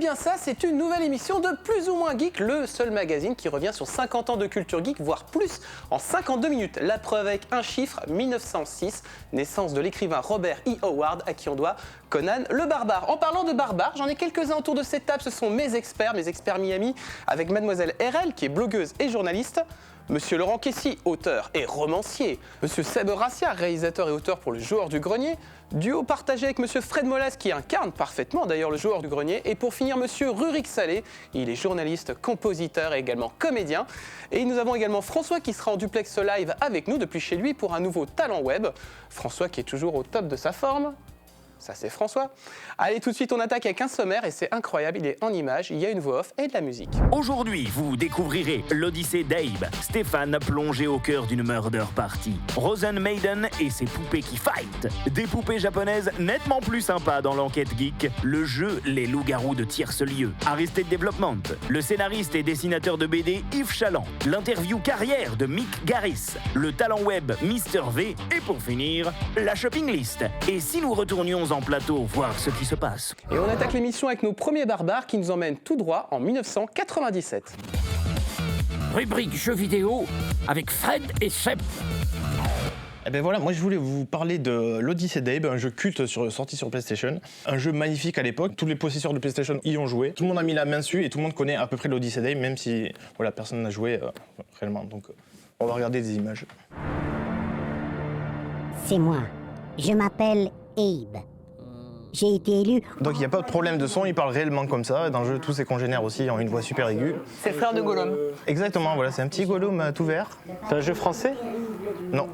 bien ça, c'est une nouvelle émission de Plus ou moins Geek, le seul magazine qui revient sur 50 ans de culture geek, voire plus, en 52 minutes. La preuve avec un chiffre, 1906, naissance de l'écrivain Robert E. Howard, à qui on doit Conan le Barbare. En parlant de barbares, j'en ai quelques-uns autour de cette table, ce sont mes experts Miami, avec mademoiselle RL, qui est blogueuse et journaliste, Monsieur Laurent Kessy, auteur et romancier, Monsieur Seb Rassia, réalisateur et auteur pour Le Joueur du Grenier, duo partagé avec Monsieur Fred Molas, qui incarne parfaitement d'ailleurs Le Joueur du Grenier, et pour finir Monsieur Rurik Salé, il est journaliste, compositeur et également comédien. Et nous avons également François qui sera en duplex live avec nous depuis chez lui pour un nouveau talent web. François qui est toujours au top de sa forme. Ça, c'est François. Allez, tout de suite, on attaque avec un sommaire et c'est incroyable. Il est en images, il y a une voix off et de la musique. Aujourd'hui, vous découvrirez l'Odyssée d'Abe, Stéphane plongé au cœur d'une murder party, Rosen Maiden et ses poupées qui fight, des poupées japonaises nettement plus sympas dans l'enquête geek, le jeu Les Loups-Garous de Tierce-Lieu, Arrested Development, le scénariste et dessinateur de BD Yves Chaland, l'interview carrière de Mick Garris, le talent web Mister V et pour finir, la shopping list. Et si nous retournions en plateau voir ce qui se passe. Et on attaque l'émission avec nos premiers barbares qui nous emmènent tout droit en 1997. Rubrique jeux vidéo avec Fred et Seb. Eh ben voilà, moi je voulais vous parler de l'Odyssée d'Abe, un jeu culte sorti sur PlayStation. Un jeu magnifique à l'époque, tous les possesseurs de PlayStation y ont joué. Tout le monde a mis la main dessus et tout le monde connaît à peu près l'Odyssée d'Abe, même si voilà, personne n'a joué réellement. Donc on va regarder des images. C'est moi. Je m'appelle Abe. J'ai été élu. Donc il n'y a pas de problème de son, il parle réellement comme ça. Dans le jeu, tous ses congénères aussi ont une voix super aiguë. C'est le frère de Gollum. Exactement, voilà, c'est un petit Gollum tout vert. C'est un jeu français? Non.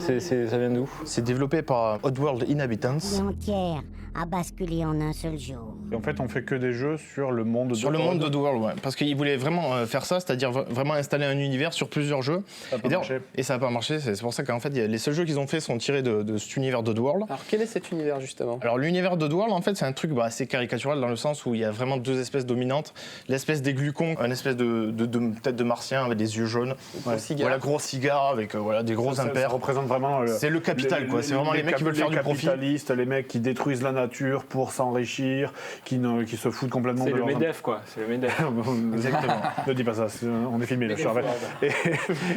Ça vient d'où? C'est développé par Oddworld Inhabitants. Vie entière a basculé en un seul jour. Et en fait, on fait que des jeux sur le monde Sur le monde d'Oddworld, ouais. Parce qu'ils voulaient vraiment faire ça, c'est-à-dire vraiment installer un univers sur plusieurs jeux. Ça n'a pas marché. Et ça n'a pas marché, c'est pour ça qu'en fait, les seuls jeux qu'ils ont fait sont tirés de cet univers d'Oddworld. Alors quel est cet univers justement ? Alors l'univers d'Oddworld, en fait, c'est un truc assez caricatural dans le sens où il y a vraiment deux espèces dominantes. L'espèce des glucons, une espèce de tête de martien avec des yeux jaunes. Voilà, gros cigare avec des gros impairs. Ça représente vraiment... c'est le capital, quoi. C'est vraiment les mecs qui veulent faire du profit. Les capitalistes, les mecs qui détruisent la nature pour s'enrichir, qui se foutent complètement de leur... C'est le MEDEF, quoi. C'est le MEDEF. Exactement. Ne dis pas ça, on est filmé, là, je suis arrêté.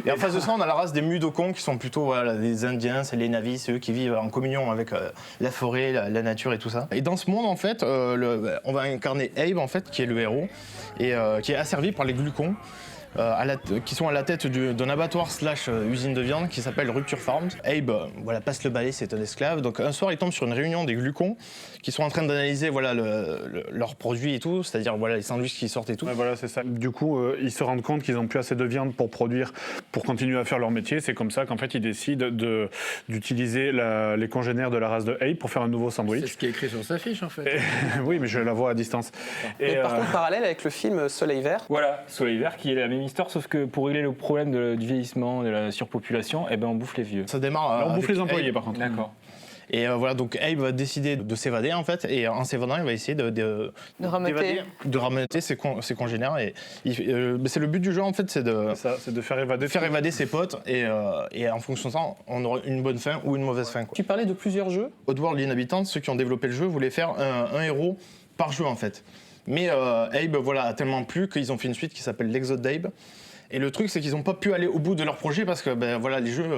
Et en face de ça, on a la race des Mudokons qui sont plutôt des Indiens, c'est les Navis, c'est eux qui vivent en communion avec la forêt, la nature et tout ça. Et dans ce monde, en fait, on va incarner Abe, en fait, qui est le héros, et qui est asservi par les glucons. Qui sont à la tête d'un abattoir / usine de viande qui s'appelle Rupture Farms. Abe passe le balai, c'est un esclave. Donc un soir, il tombe sur une réunion des glucons qui sont en train d'analyser leurs produits et tout, c'est-à-dire les sandwichs qui sortent et tout. Ouais, voilà, c'est ça. Du coup, ils se rendent compte qu'ils n'ont plus assez de viande pour continuer à faire leur métier. C'est comme ça qu'en fait, ils décident d'utiliser les congénères de la race de Abe pour faire un nouveau sandwich. C'est ce qui est écrit sur sa fiche, en fait. Oui, mais je la vois à distance. Et par contre, parallèle avec le film Soleil Vert. Voilà, Soleil Vert qui est la même histoire, sauf que pour régler le problème du vieillissement, de la surpopulation, on bouffe les vieux. Ça démarre. On bouffe les employés, par contre. D'accord. Et donc Abe va décider de s'évader en fait, et en s'évadant, il va essayer de rameuter ses congénères. Et c'est le but du jeu en fait, c'est de faire évader ses potes, et en fonction de ça, on aura une bonne fin ou une mauvaise fin, quoi. Tu parlais de plusieurs jeux. Oddworld Inhabitants, ceux qui ont développé le jeu, voulaient faire un héros par jeu en fait. Mais Abe a tellement plu qu'ils ont fait une suite qui s'appelle l'Exode d'Abe. Et le truc, c'est qu'ils n'ont pas pu aller au bout de leur projet parce que les jeux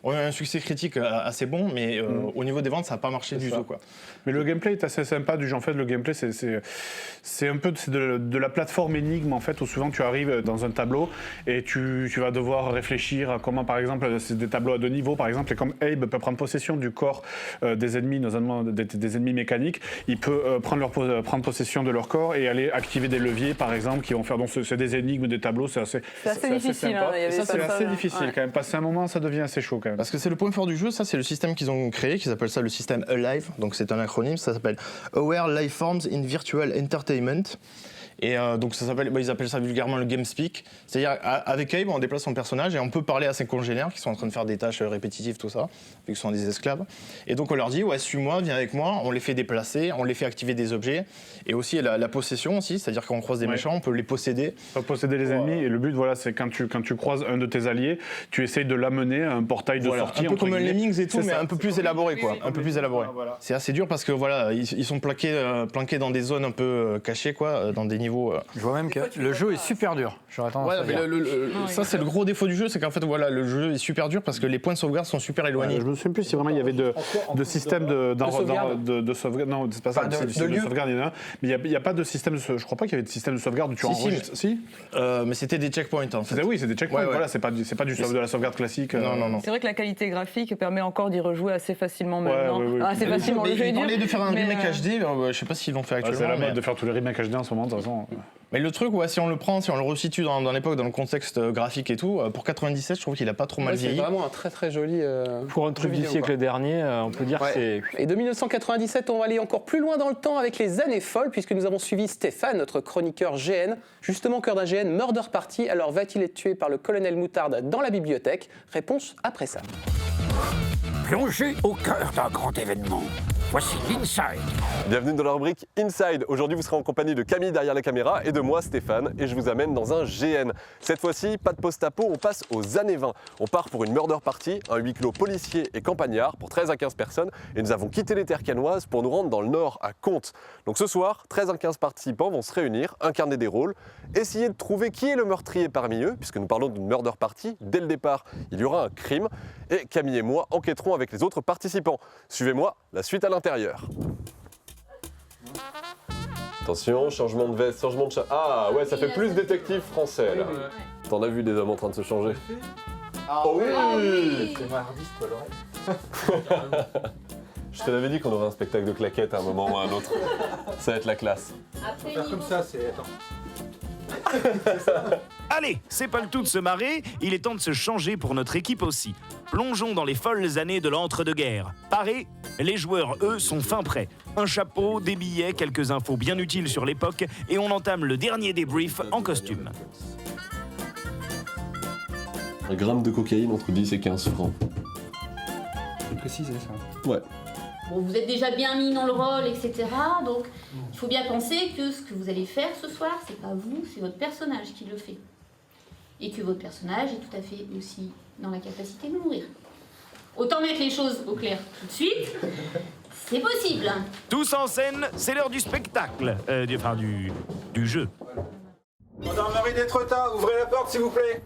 ont eu un succès critique assez bon, mais au niveau des ventes, ça n'a pas marché du tout, quoi. Mais le gameplay est assez sympa du jeu. En fait, le gameplay, c'est un peu de la plateforme énigme, en fait, où souvent tu arrives dans un tableau et tu vas devoir réfléchir à comment, par exemple, c'est des tableaux à 2 niveaux, par exemple, et comme Abe peut prendre possession du corps des ennemis, notamment des ennemis mécaniques, il peut prendre possession de leur corps et aller activer des leviers, par exemple, qui vont faire... Donc, c'est des énigmes, des tableaux, c'est assez difficile. Ça, c'est assez difficile quand même. Passer un moment, ça devient assez chaud quand même. Parce que c'est le point fort du jeu, ça c'est le système qu'ils ont créé, qui s'appelle ça le système Alive, donc c'est un acronyme, ça s'appelle Aware Life Forms in Virtual Entertainment. Et donc ça s'appelle, ils appellent ça vulgairement le game speak. C'est-à-dire avec Abe, on déplace son personnage et on peut parler à ses congénères qui sont en train de faire des tâches répétitives, tout ça, vu que ce sont des esclaves. Et donc on leur dit, ouais, suis-moi, viens avec moi, on les fait déplacer, on les fait activer des objets. Et aussi la possession aussi, c'est-à-dire quand on croise des méchants, on peut les posséder. On peut posséder les ennemis et le but, voilà, c'est quand tu croises un de tes alliés, tu essayes de l'amener à un portail de sortie. Un peu comme un Lemmings et tout, mais ça. un peu plus élaboré, quoi. Un peu plus élaboré. Voilà. C'est assez dur parce que voilà, ils sont planqués dans des zones un peu cachées, quoi, dans des niveaux. Je vois même que le jeu est super dur. J'aurais tendance à dire. Ça, c'est le gros défaut du jeu, c'est qu'en fait, voilà, le jeu est super dur parce que les points de sauvegarde sont super éloignés. Je me souviens plus si vraiment il y avait de système de sauvegarde. Non, c'est pas ça. C'est du système de sauvegarde, il y en a un. Mais il n'y a pas de système. Je crois pas qu'il y avait de système de sauvegarde où tu enregistres. Si. Mais c'était des checkpoints en fait. Oui, c'est des checkpoints. Ouais. Voilà, c'est pas de la sauvegarde classique. Non. C'est vrai que la qualité graphique permet encore d'y rejouer assez facilement maintenant. oui. Assez facilement. Le jeu est Ils dur. parlaient de faire un remake HD, je sais pas s'ils l'ont fait actuellement. C'est la mode de faire tous les remakes HD en ce moment, de toute façon. Mais le truc, si on le prend, si on le resitue dans l'époque, dans le contexte graphique et tout, pour 97, je trouve qu'il a pas trop mal vieilli. C'est vraiment un très très joli. Pour un truc du siècle dernier, on peut dire que c'est. Et de 1997, on va aller encore plus loin dans le temps avec les années folles, puisque nous avons suivi Stéphane, notre chroniqueur GN, justement au cœur d'un GN Murder Party. Alors va-t-il être tué par le colonel Moutarde dans la bibliothèque? Réponse après ça. Plongé au cœur d'un grand événement. Voici l'Inside. Bienvenue dans la rubrique Inside. Aujourd'hui, vous serez en compagnie de Camille derrière la caméra et de moi, Stéphane, et je vous amène dans un GN. Cette fois-ci, pas de post-apo, on passe aux années 20. On part pour une murder party, un huis clos policier et campagnard pour 13 à 15 personnes, et nous avons quitté les terres canoises pour nous rendre dans le nord, à Comte. Donc ce soir, 13 à 15 participants vont se réunir, incarner des rôles, essayer de trouver qui est le meurtrier parmi eux, puisque nous parlons d'une murder party. Dès le départ, il y aura un crime, et Camille et moi enquêterons avec les autres participants. Suivez-moi, la suite à l'intérieur. Attention, changement de veste, changement de chat. Ah ouais, ça fait plus détective français là. T'en as vu des hommes en train de se changer? Oh oui. C'est mardi, toi, Laurent. Je te l'avais dit qu'on aurait un spectacle de claquettes à un moment ou à un autre. Ça va être la classe. Faire comme ça, c'est. Attends. Allez, c'est pas le tout de se marrer, il est temps de se changer pour notre équipe aussi. Plongeons dans les folles années de l'entre-deux-guerres. Parés, les joueurs, eux, sont fin prêts. Un chapeau, des billets, quelques infos bien utiles sur l'époque, et on entame le dernier débrief en costume. Un gramme de cocaïne entre 10 et 15 francs. C'est précisé ça. Ouais. Bon, vous êtes déjà bien mis dans le rôle, etc. Donc, il faut bien penser que ce que vous allez faire ce soir, c'est pas vous, c'est votre personnage qui le fait. Et que votre personnage est tout à fait aussi dans la capacité de mourir. Autant mettre les choses au clair tout de suite, c'est possible. Tous en scène, c'est l'heure du spectacle, du jeu. Gendarmerie d'Étretat, ouvrez la porte s'il vous plaît.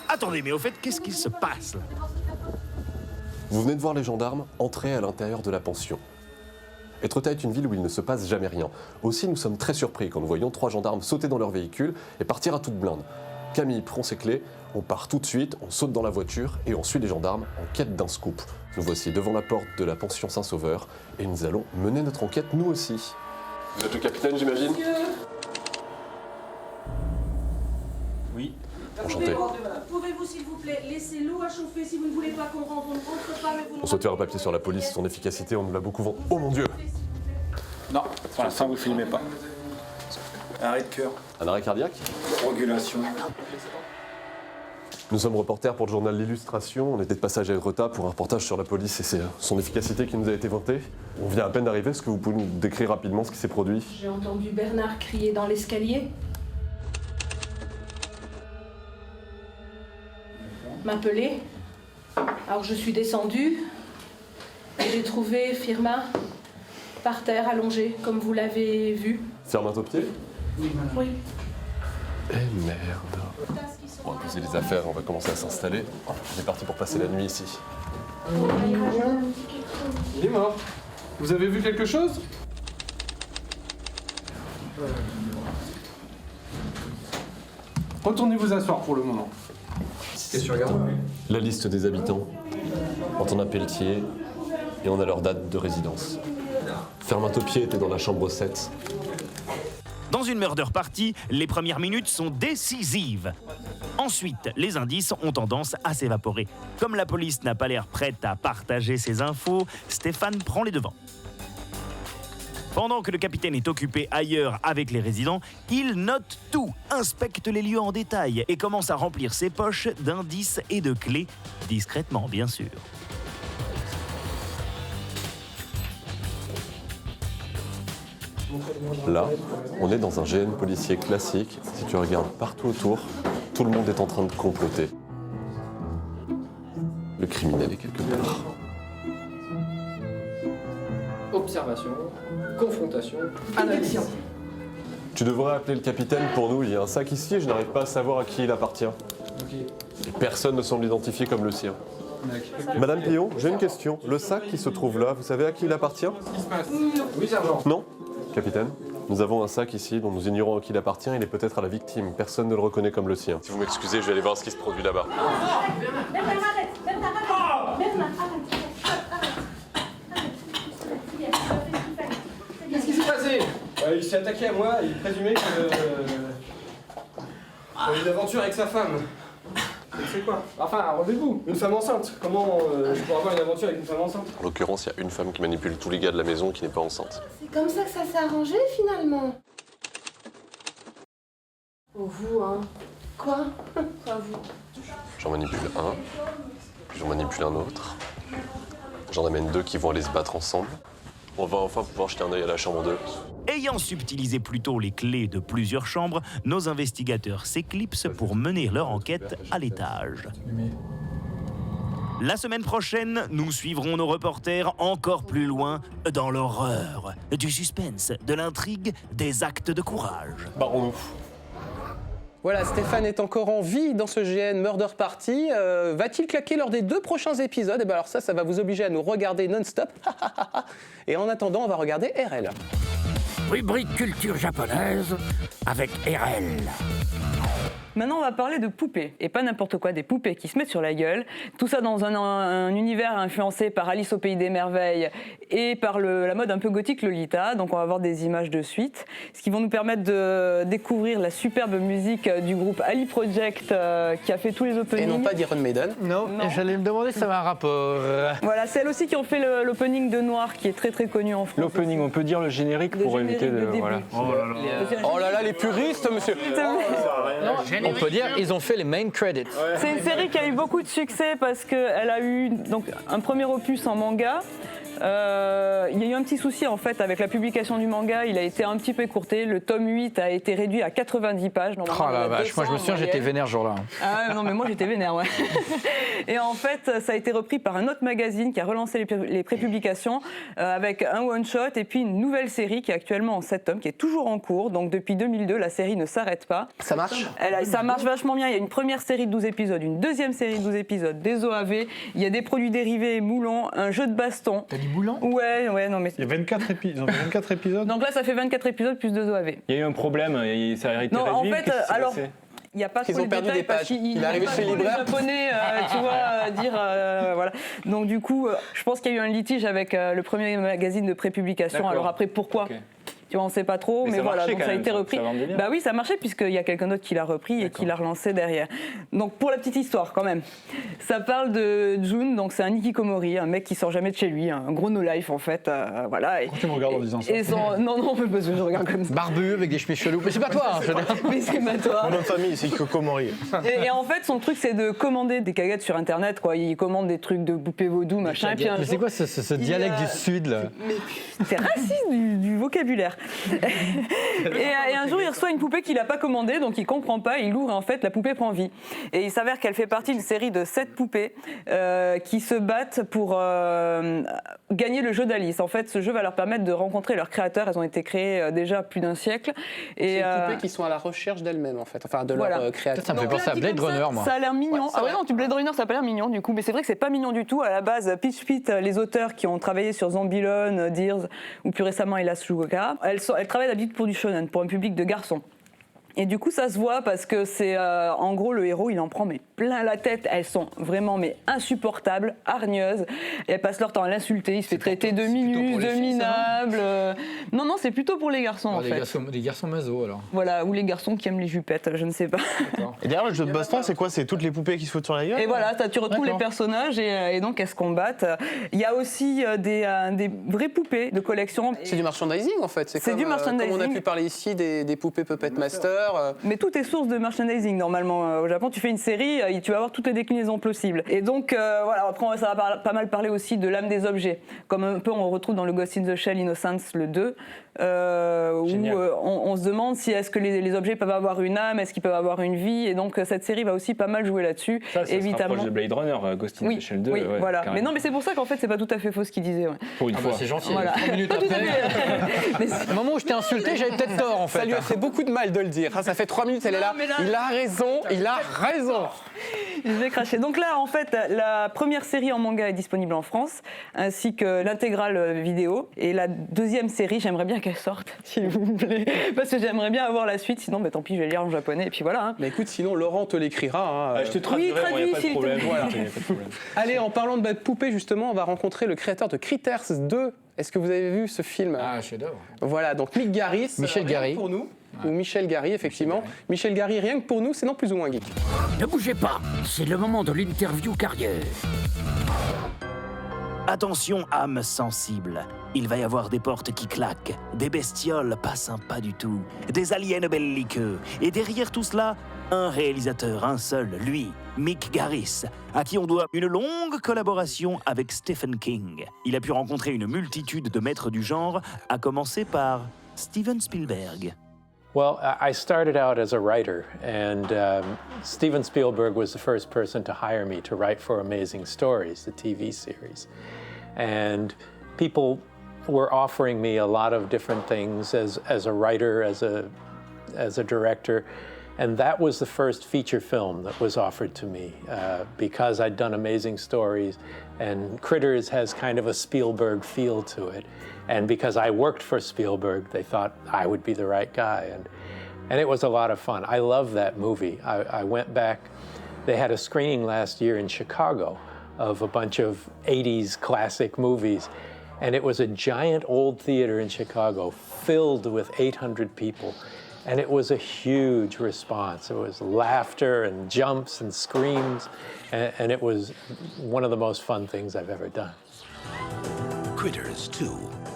Attendez, mais au fait, qu'est-ce qui se passe là? Vous venez de voir les gendarmes entrer à l'intérieur de la pension. Étretat est une ville où il ne se passe jamais rien. Aussi, nous sommes très surpris quand nous voyons 3 gendarmes sauter dans leur véhicule et partir à toute blinde. Camille prend ses clés, on part tout de suite, on saute dans la voiture et on suit les gendarmes en quête d'un scoop. Nous voici devant la porte de la pension Saint-Sauveur et nous allons mener notre enquête nous aussi. Vous êtes le capitaine, j'imagine? Oui. Enchanté. Pouvez-vous, s'il vous plaît, laisser l'eau à chauffer si vous ne voulez pas qu'on rentre? On ne rentre pas, mais vous... On souhaite faire un papier sur la police, son efficacité, on nous l'a beaucoup vendu. Oh mon Dieu! Non, pour l'instant vous filmez pas. Arrêt de cœur. Un arrêt cardiaque? Régulation. Nous sommes reporters pour le journal L'Illustration. On était de passage à Étretat pour un reportage sur la police et c'est son efficacité qui nous a été vantée. On vient à peine d'arriver. Est-ce que vous pouvez nous décrire rapidement ce qui s'est produit? J'ai entendu Bernard crier dans l'escalier. M'appeler. Alors je suis descendue et j'ai trouvé Firmin par terre allongé, comme vous l'avez vu. Ferme au pied? Oui. Eh merde. On va poser les affaires, on va commencer à s'installer. On est parti pour passer la nuit ici. Il est mort. Vous avez vu quelque chose? Retournez vous asseoir pour le moment. Qu'est-ce que tu regardes? La liste des habitants. Antonin Pelletier et on a leur date de résidence. Firmin Taupier était dans la chambre 7. Dans une murder party, les premières minutes sont décisives. Ensuite, les indices ont tendance à s'évaporer. Comme la police n'a pas l'air prête à partager ses infos, Stéphane prend les devants. Pendant que le capitaine est occupé ailleurs avec les résidents, il note tout, inspecte les lieux en détail et commence à remplir ses poches d'indices et de clés, discrètement bien sûr. Là, on est dans un GN policier classique. Si tu regardes partout autour, tout le monde est en train de comploter. Le criminel est quelque part. Observation, confrontation, analyse. Tu devrais appeler le capitaine pour nous. Il y a un sac ici et je n'arrive pas à savoir à qui il appartient. Personne ne semble l'identifier comme le sien. Madame Pillon, j'ai une question. Le sac qui se trouve là, vous savez à qui il appartient? Oui, sergent. Non? Capitaine, nous avons un sac ici dont nous ignorons à qui il appartient. Il est peut-être à la victime. Personne ne le reconnaît comme le sien. Si vous m'excusez, je vais aller voir ce qui se produit là-bas. Qu'est-ce qui s'est passé? Il s'est attaqué à moi, il présumait qu'il avait une aventure avec sa femme. C'est quoi? Enfin, un rendez-vous, une femme enceinte. Comment je pourrais avoir une aventure avec une femme enceinte? En l'occurrence, il y a une femme qui manipule tous les gars de la maison qui n'est pas enceinte. C'est comme ça que ça s'est arrangé finalement. Oh, vous, hein. Quoi? Quoi, vous? J'en manipule un, puis j'en manipule un autre. J'en amène deux qui vont aller se battre ensemble. On va enfin pouvoir jeter un œil à la chambre 2. Ayant subtilisé plutôt les clés de plusieurs chambres, nos investigateurs s'éclipsent pour mener leur enquête à l'étage. La semaine prochaine, nous suivrons nos reporters encore plus loin dans l'horreur, du suspense, de l'intrigue, des actes de courage. Barrons-nous. Voilà, Stéphane est encore en vie dans ce GN Murder Party. Va-t-il claquer lors des 2 prochains épisodes? Et bien alors ça va vous obliger à nous regarder non-stop. Et en attendant, on va regarder RL. Rubrique culture japonaise avec RL. Maintenant, on va parler de poupées, et pas n'importe quoi, des poupées qui se mettent sur la gueule. Tout ça dans un univers influencé par Alice au Pays des Merveilles et par la mode un peu gothique Lolita. Donc on va voir des images de suite, ce qui vont nous permettre de découvrir la superbe musique du groupe Ali Project qui a fait tous les openings. Et non pas d'Iron Maiden. Non. J'allais me demander si ça avait un rapport. Voilà, c'est elles aussi qui ont fait l'opening de Noir, qui est très très connu en France. L'opening, on peut dire le générique pour éviter de... Voilà. Oh là là, les puristes, monsieur. On peut dire ils ont fait les main credits. C'est une série qui a eu beaucoup de succès parce qu'elle a eu donc, un premier opus en manga. Il y a eu un petit souci en fait avec la publication du manga, il a été un petit peu écourté, le tome 8 a été réduit à 90 pages. Oh la vache, moi je me souviens j'étais vénère ce jour-là. Ah non mais moi j'étais vénère, ouais. Et en fait ça a été repris par un autre magazine qui a relancé les prépublications avec un one-shot et puis une nouvelle série qui est actuellement en 7 tomes, qui est toujours en cours, donc depuis 2002 la série ne s'arrête pas. Ça marche? Ça marche vachement bien, il y a une première série de 12 épisodes, une deuxième série de 12 épisodes, des OAV, il y a des produits dérivés, moulons, un jeu de baston. Boulant? Ouais, non mais... Il y a 24 épisodes. Ils ont fait 24 épisodes. Donc là, ça fait 24 épisodes plus 2 OAV. Il y a eu un problème, ça a été non, réduit. en fait, alors... Il n'y a pas trop de détails parce qu'il arrive chez les libraires. Japonais, tu vois, dire voilà. Donc du coup, je pense qu'il y a eu un litige avec le premier magazine de prépublication. Alors après, pourquoi? Tu vois, on ne sait pas trop, mais voilà, donc ça a été repris. Bah oui, ça marchait puisqu'il y a quelqu'un d'autre qui l'a repris et qui l'a relancé derrière. Donc pour la petite histoire quand même, ça parle de Jun, donc c'est un hikikomori, un mec qui sort jamais de chez lui, un gros no-life en fait, voilà. Pourquoi tu me regardes en disant ça? Non, parce que je regarde comme ça. Barbu avec des chemises cheloues, mais c'est pas toi. Mais c'est pas toi. Mon nom de famille, c'est hikikomori. Et en fait, son truc c'est de commander des caguettes sur internet, quoi. Il commande des trucs de poupées vaudou, machin. Et puis mais c'est quoi ce dialecte du sud là? C'est raciste du vocabulaire. et un jour, il reçoit une poupée qu'il n'a pas commandée, donc il comprend pas, il l'ouvre et en fait, la poupée prend vie. Et il s'avère qu'elle fait partie d'une série de 7 poupées qui se battent pour gagner le jeu d'Alice. En fait, ce jeu va leur permettre de rencontrer leurs créateurs. Elles ont été créées déjà plus d'un siècle. C'est des poupées qui sont à la recherche d'elles-mêmes, en fait, enfin de leur créateur. Ça me fait penser à Blade Runner, moi. Ça a l'air mignon. Ah ouais, non, Blade Runner, ça a pas l'air mignon du coup, mais c'est vrai que c'est pas mignon du tout. À la base, Peach Pit, les auteurs qui ont travaillé sur Zombieland, Deers ou plus récemment Hélas Shugoka, elles travaillent d'habitude pour du shonen, pour un public de garçons. Et du coup, ça se voit parce que c'est, en gros, le héros, il en prend mais plein la tête. Elles sont vraiment mais insupportables, hargneuses. Et elles passent leur temps à l'insulter. Il se fait traiter de minus, de minable. Non, c'est plutôt pour les garçons, en fait. Les garçons maso, alors. Voilà, ou les garçons qui aiment les jupettes, je ne sais pas. Et derrière, le jeu de baston, c'est quoi? C'est toutes les poupées qui se foutent sur la gueule? Et voilà, tu retrouves les personnages et donc elles se combattent. Il y a aussi des vraies poupées de collection. C'est du merchandising, en fait. C'est du merchandising. Comme on a pu parler ici des poupées Puppet Master. Mais tout est source de merchandising normalement. Au Japon, tu fais une série, tu vas avoir toutes les déclinaisons possibles. Et donc, voilà, après, ça va pas mal parler aussi de l'âme des objets. Comme un peu on retrouve dans le Ghost in the Shell Innocence, le 2, où on se demande si est-ce que les objets peuvent avoir une âme, est-ce qu'ils peuvent avoir une vie. Et donc, cette série va aussi pas mal jouer là-dessus. Ça se rapproche de Blade Runner, Ghost in the Shell 2. Oui, voilà. Mais non, mais c'est pour ça qu'en fait, c'est pas tout à fait faux ce qu'il disait. Ouais. Pour une fois. C'est gentil. Voilà. 3 minutes après. Au moment où je t'ai insulté, j'avais peut-être tort, en fait. Ça lui a fait beaucoup de mal de le dire. Ça fait 3 minutes, elle est là. Il a raison. Je vais cracher. Donc là, en fait, la première série en manga est disponible en France, ainsi que l'intégrale vidéo. Et la deuxième série, j'aimerais bien qu'elle sorte, s'il vous plaît, parce que j'aimerais bien avoir la suite. Sinon, tant pis, je vais lire en japonais. Et puis voilà. Hein. Mais écoute, sinon Laurent te l'écrira. Je te traduirai, il n'y a pas de problème. Voilà. Allez, en parlant de poupées, justement, on va rencontrer le créateur de Critters 2. Est-ce que vous avez vu ce film? Ah, chef-d'œuvre. Voilà, donc Mick Garris. Michel Garry. Pour nous. Ou Michel Garry, effectivement. Michel Garry, rien que pour nous, c'est non plus ou moins geek. Ne bougez pas, c'est le moment de l'interview carrière. Attention, âme sensible. Il va y avoir des portes qui claquent, des bestioles pas sympas du tout, des aliens belliqueux. Et derrière tout cela, un réalisateur, un seul, lui, Mick Garris, à qui on doit une longue collaboration avec Stephen King. Il a pu rencontrer une multitude de maîtres du genre, à commencer par Steven Spielberg. Well, I started out as a writer, and Steven Spielberg was the first person to hire me to write for Amazing Stories, the TV series. And people were offering me a lot of different things as a writer, as a director, and that was the first feature film that was offered to me because I'd done Amazing Stories, and Critters has kind of a Spielberg feel to it. And because I worked for Spielberg, they thought I would be the right guy. And it was a lot of fun. I love that movie. I went back. They had a screening last year in Chicago of a bunch of 80s classic movies. And it was a giant old theater in Chicago filled with 800 people. And it was a huge response. It was laughter and jumps and screams. And it was one of the most fun things I've ever done. Critters 2,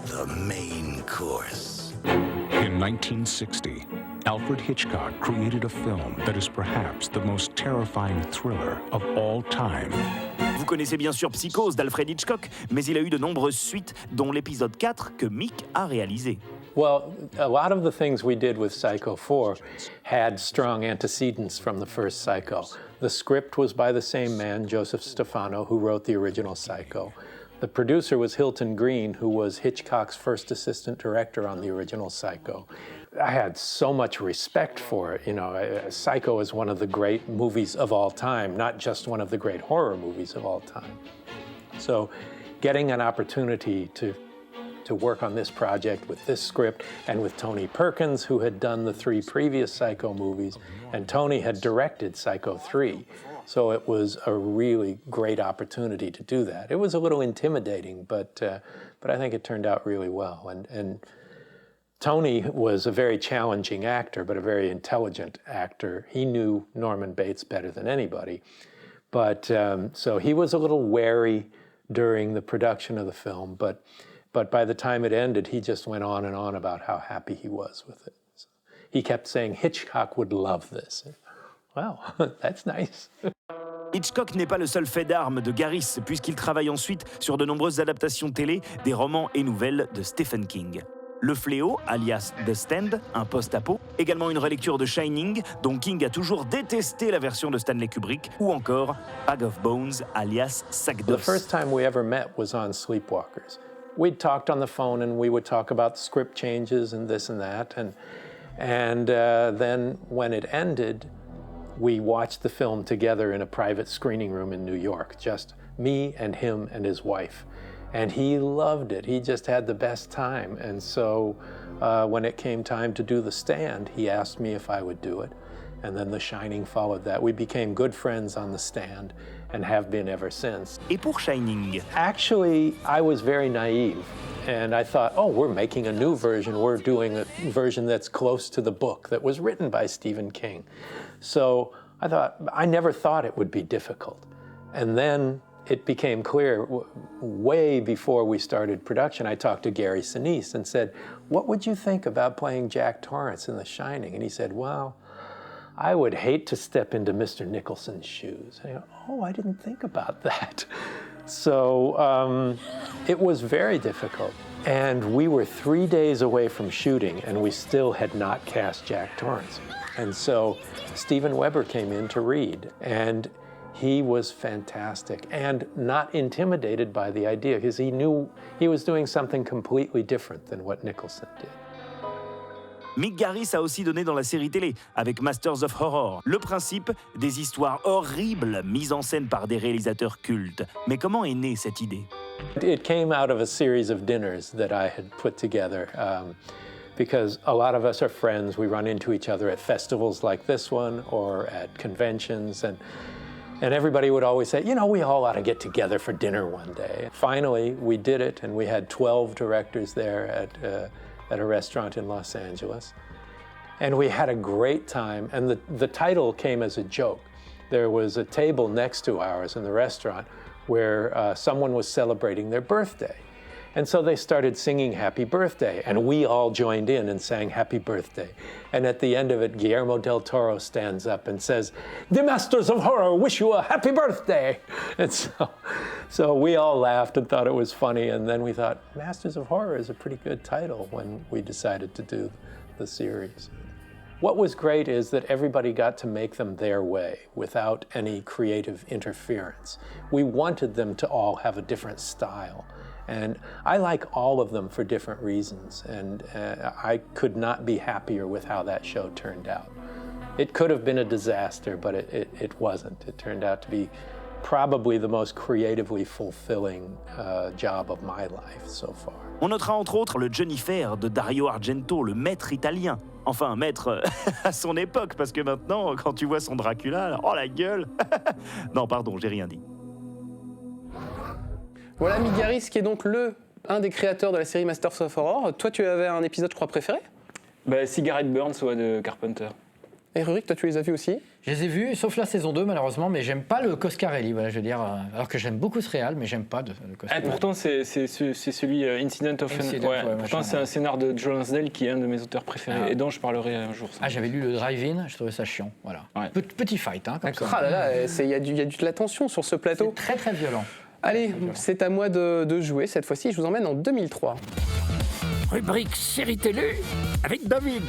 the main course. In 1960, Alfred Hitchcock created a film that is perhaps the most terrifying thriller of all time. Vous connaissez bien sûr Psychose d'Alfred Hitchcock, mais il a eu de nombreuses suites, dont l'épisode 4 que Mick a réalisé. Well, a lot of the things we did with Psycho 4 had strong antecedents from the first Psycho. The script was by the same man, Joseph Stefano, who wrote the original Psycho. The producer was Hilton Green, who was Hitchcock's first assistant director on the original Psycho. I had so much respect for it. You know, Psycho is one of the great movies of all time, not just one of the great horror movies of all time. So getting an opportunity to work on this project with this script and with Tony Perkins, who had done the 3 previous Psycho movies, and Tony had directed Psycho 3. So it was a really great opportunity to do that. It was a little intimidating, but I think it turned out really well. And Tony was a very challenging actor, but a very intelligent actor. He knew Norman Bates better than anybody. But so he was a little wary during the production of the film, but by the time it ended, he just went on and on about how happy he was with it. So he kept saying, Hitchcock would love this. Wow, that's nice. Hitchcock n'est pas le seul fait d'armes de Garris, puisqu'il travaille ensuite sur de nombreuses adaptations télé des romans et nouvelles de Stephen King. Le Fléau, alias The Stand, un post-apo, également une relecture de Shining, dont King a toujours détesté la version de Stanley Kubrick, ou encore Bag of Bones, alias Sac d'os. The first time we ever met was on Sleepwalkers. We'd talked on the phone and we would talk about script changes and this and that, and then when it ended, we watched the film together in a private screening room in New York, just me and him and his wife. And he loved it. He just had the best time. And so when it came time to do The Stand, he asked me if I would do it. And then The Shining followed that. We became good friends on The Stand and have been ever since. Et pour Shining? Actually, I was very naive. And I thought, oh, we're making a new version. We're doing a version that's close to the book that was written by Stephen King. So I never thought it would be difficult. And then it became clear way before we started production. I talked to Gary Sinise and said, what would you think about playing Jack Torrance in The Shining? And he said, well, I would hate to step into Mr. Nicholson's shoes. And I go, oh, I didn't think about that. So it was very difficult. And we were 3 days away from shooting, and we still had not cast Jack Torrance. And so Steven Weber came in to read, and he was fantastic and not intimidated by the idea, because he knew he was doing something completely different than what Nicholson did. Mick Garris a aussi donné dans la série télé avec Masters of Horror. Le principe, des histoires horribles mises en scène par des réalisateurs cultes. Mais comment est née cette idée? It came out of a series of dinners that I had put together because a lot of us are friends. We run into each other at festivals like this one or at conventions, and everybody would always say, you know, we all ought to get together for dinner one day. Finally, we did it, and we had 12 directors there at a restaurant in Los Angeles. And we had a great time, and the title came as a joke. There was a table next to ours in the restaurant where someone was celebrating their birthday. And so they started singing Happy Birthday, and we all joined in and sang Happy Birthday. And at the end of it, Guillermo del Toro stands up and says, "The Masters of Horror wish you a happy birthday." And so we all laughed and thought it was funny, and then we thought, Masters of Horror is a pretty good title when we decided to do the series. What was great is that everybody got to make them their way without any creative interference. We wanted them to all have a different style. And I like all of them for different reasons, and I could not be happier with how that show turned out. It could have been a disaster, but it wasn't. It turned out to be probably the most creatively fulfilling job of my life so far. On notera entre autres le Jennifer de Dario Argento, le maître italien. Enfin, maître à son époque, parce que maintenant, quand tu vois son Dracula, oh la gueule. Non, pardon, j'ai rien dit. Voilà Mick Garris qui est donc un des créateurs de la série Masters of Horror. Toi, tu avais un épisode, je crois, préféré? Cigarette Burns, de Carpenter. Et Rurik, toi, tu les as vus aussi? Je les ai vus, sauf la saison 2, malheureusement, mais j'aime pas le Coscarelli, voilà, je veux dire. Alors que j'aime beaucoup ce réal, mais j'aime pas le Coscarelli. Pourtant, c'est celui Incident of... pourtant, c'est un scénar de Joe Lansdale qui est un de mes auteurs préférés et dont je parlerai un jour. J'avais lu le Drive-In, je trouvais ça chiant, voilà. Ouais. Petit fight, hein, comme ça. Ah là là, il y a de la tension sur ce plateau. C'est très très violent. Allez, c'est à moi de jouer cette fois-ci. Je vous emmène en 2003. Rubrique série télé avec David.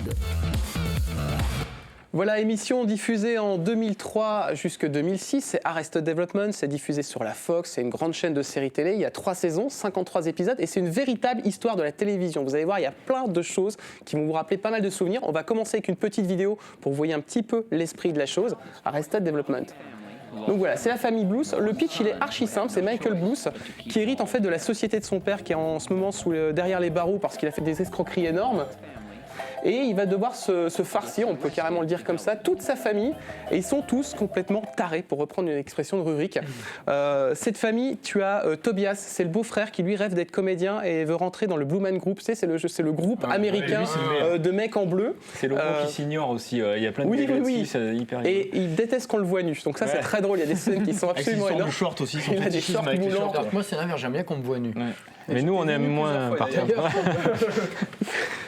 Voilà, émission diffusée en 2003 jusqu'en 2006. C'est Arrested Development, c'est diffusé sur la Fox. C'est une grande chaîne de séries télé. Il y a 3 saisons, 53 épisodes et c'est une véritable histoire de la télévision. Vous allez voir, il y a plein de choses qui vont vous rappeler pas mal de souvenirs. On va commencer avec une petite vidéo pour vous voyez un petit peu l'esprit de la chose. Arrested Development. Donc voilà, c'est la famille Bluth. Le pitch, il est archi simple. C'est Michael Bluth qui hérite en fait de la société de son père qui est en ce moment derrière les barreaux parce qu'il a fait des escroqueries énormes. Et il va devoir se farcir, on peut carrément le dire comme ça, toute sa famille. Et ils sont tous complètement tarés, pour reprendre une expression de Rurik. Cette famille, tu as Tobias, c'est le beau-frère qui lui rêve d'être comédien et veut rentrer dans le Blue Man Group. C'est le groupe américain de mecs en bleu. C'est le groupe qui s'ignore aussi. Il y a plein de oui. C'est hyper et il déteste qu'on le voit nu. Donc ça, c'est très drôle. Il y a des scènes qui sont absolument énormes. Short aussi, il a des shorts moulants. Moi, c'est l'inverse, j'aime bien qu'on me voit nu. Ouais. Mais nous, on aime moins partir.